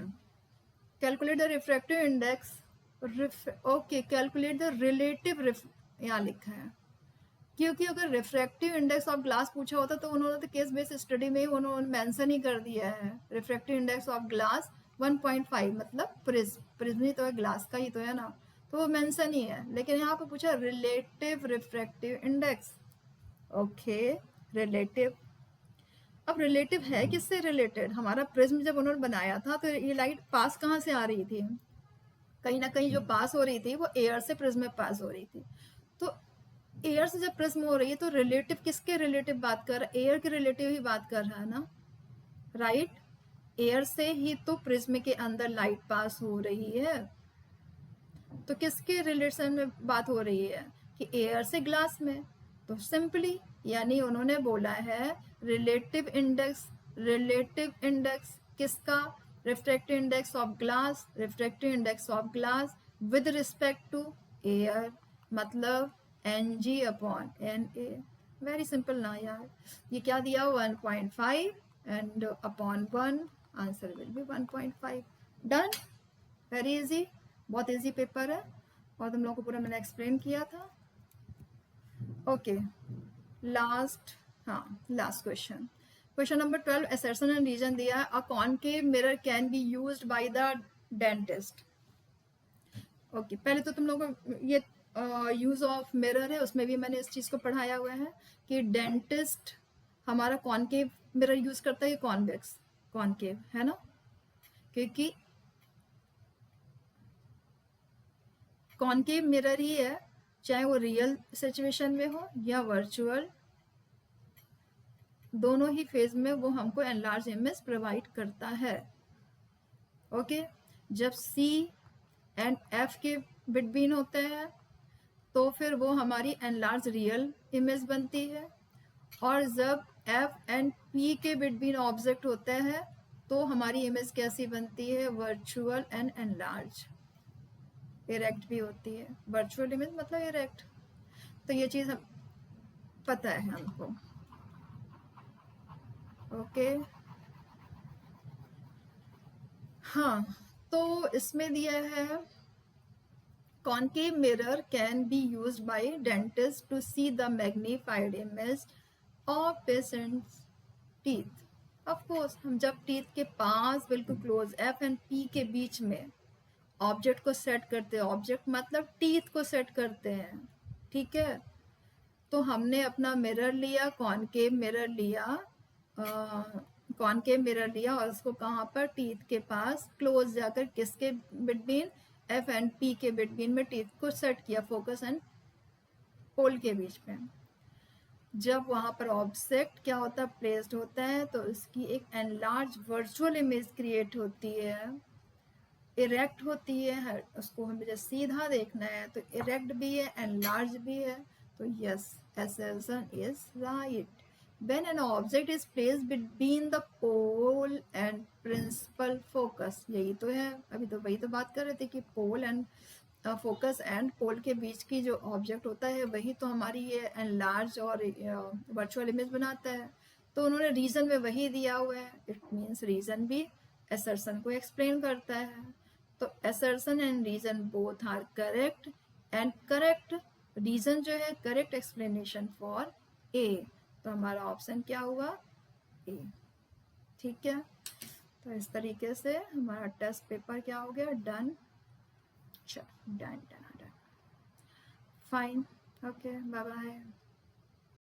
Calculate the refractive index, okay calculate the relative, यहाँ लिखा है, क्योंकि अगर रिफ्रैक्टिव इंडेक्स ऑफ ग्लास पूछा होता तो उन्होंने तो केस बेस्ड स्टडी में ही उन्होंने मेंशन ही कर दिया है, रिफ्रैक्टिव इंडेक्स ऑफ ग्लास 1.5, मतलब प्रिज्म ही तो है, ग्लास का ही तो है ना, तो वो मेंशन ही है। लेकिन यहाँ पे पूछा relative refractive index. Okay, relative, अब रिलेटिव है किससे रिलेटेड, हमारा प्रिज्म जब उन्होंने बनाया था तो ये लाइट पास कहाँ से आ रही थी, कहीं ना कहीं जो पास हो रही थी वो एयर से प्रिज्म में पास हो रही थी। तो एयर से जब प्रिज्म हो रही है तो रिलेटिव किसके रिलेटिव बात कर रहा है, एयर के रिलेटिव ही बात कर रहा है ना, राइट। एयर से ही तो प्रिज्म के अंदर लाइट पास हो रही है, तो किसके रिलेशन में बात हो रही है कि एयर से ग्लास में, तो सिंपली यानी उन्होंने बोला है रिलेटिव इंडेक्स, रिलेटिव इंडेक्स किसका, refractive index of glass, refractive index of glass with respect to air, मतलब Ng/Na। वेरी सिंपल ना यार, ये क्या दिया 1.5 and upon 1, answer will be 1.5। Done, very easy, बहुत इजी पेपर है और तुम लोगों को पूरा मैंने एक्सप्लेन किया था। ओके, लास्ट, हाँ last question, question number 12, assertion and reason दिया है, a concave mirror can be used by the dentist. Okay, पहले तो तुम लोगों को ये यूज ऑफ मिरर है, उसमें भी मैंने इस चीज को पढ़ाया हुआ है कि डेंटिस्ट हमारा कॉनकेव मिरर यूज करता है, कॉन्वेक्स, कॉनकेव है ना, क्योंकि कॉनकेव मिरर ही है, चाहे वो रियल सिचुएशन में हो या वर्चुअल, दोनों ही फेज में वो हमको एनलार्ज इमेज प्रोवाइड करता है। ओके, जब सी एंड एफ के बिटवीन होते हैं तो फिर वो हमारी एनलार्ज रियल इमेज बनती है, और जब एफ एंड पी के बिटवीन ऑब्जेक्ट होते हैं तो हमारी इमेज कैसी बनती है, वर्चुअल एंड एनलार्ज, इरेक्ट भी होती है, वर्चुअल इमेज मतलब इरेक्ट। तो ये चीज हम पता है हमको। ओके, हाँ, तो इसमें दिया है concave mirror can be used by dentists to see the magnified image of patient's teeth. Of course, हम जब टीथ के पास बिल्कुल क्लोज एफ एंड पी के बीच में ऑब्जेक्ट को सेट करते हैं, ऑब्जेक्ट मतलब टीथ को सेट करते हैं, ठीक है, तो हमने अपना मिरर लिया, कॉनकेव मिरर लिया, कॉनकेव मिरर लिया और उसको कहाँ पर, टीथ के पास क्लोज जाकर, किसके बिटवीन, एफ एंड पी के बिटवीन में टीथ को सेट किया, फोकस एंड पोल के बीच में। जब वहां पर ऑब्जेक्ट क्या होता है, प्लेस्ड होता है, तो इसकी एक एनलार्ज वर्चुअल इमेज क्रिएट होती है, इरेक्ट होती है, उसको हमें जब सीधा देखना है तो इरेक्ट भी है, एनलार्ज भी है, तो yes, assertion is right. When an object is placed between the pole and principal focus, यही तो है, अभी तो वही तो बात कर रहे थे कि pole and focus and pole के बीच की जो ऑब्जेक्ट होता है वही तो हमारी ये एनलार्ज और वर्चुअल इमेज बनाता है। तो उन्होंने रीजन में वही दिया हुआ है, इट मीन्स रीजन भी असर्शन को एक्सप्लेन करता है। तो assertion and reason both are correct and correct reason जो है correct explanation for A, तो हमारा ऑप्शन क्या हुआ A। ठीक है, तो इस तरीके से हमारा टेस्ट पेपर क्या हो गया, डन। चलो done done done, fine, okay, bye bye.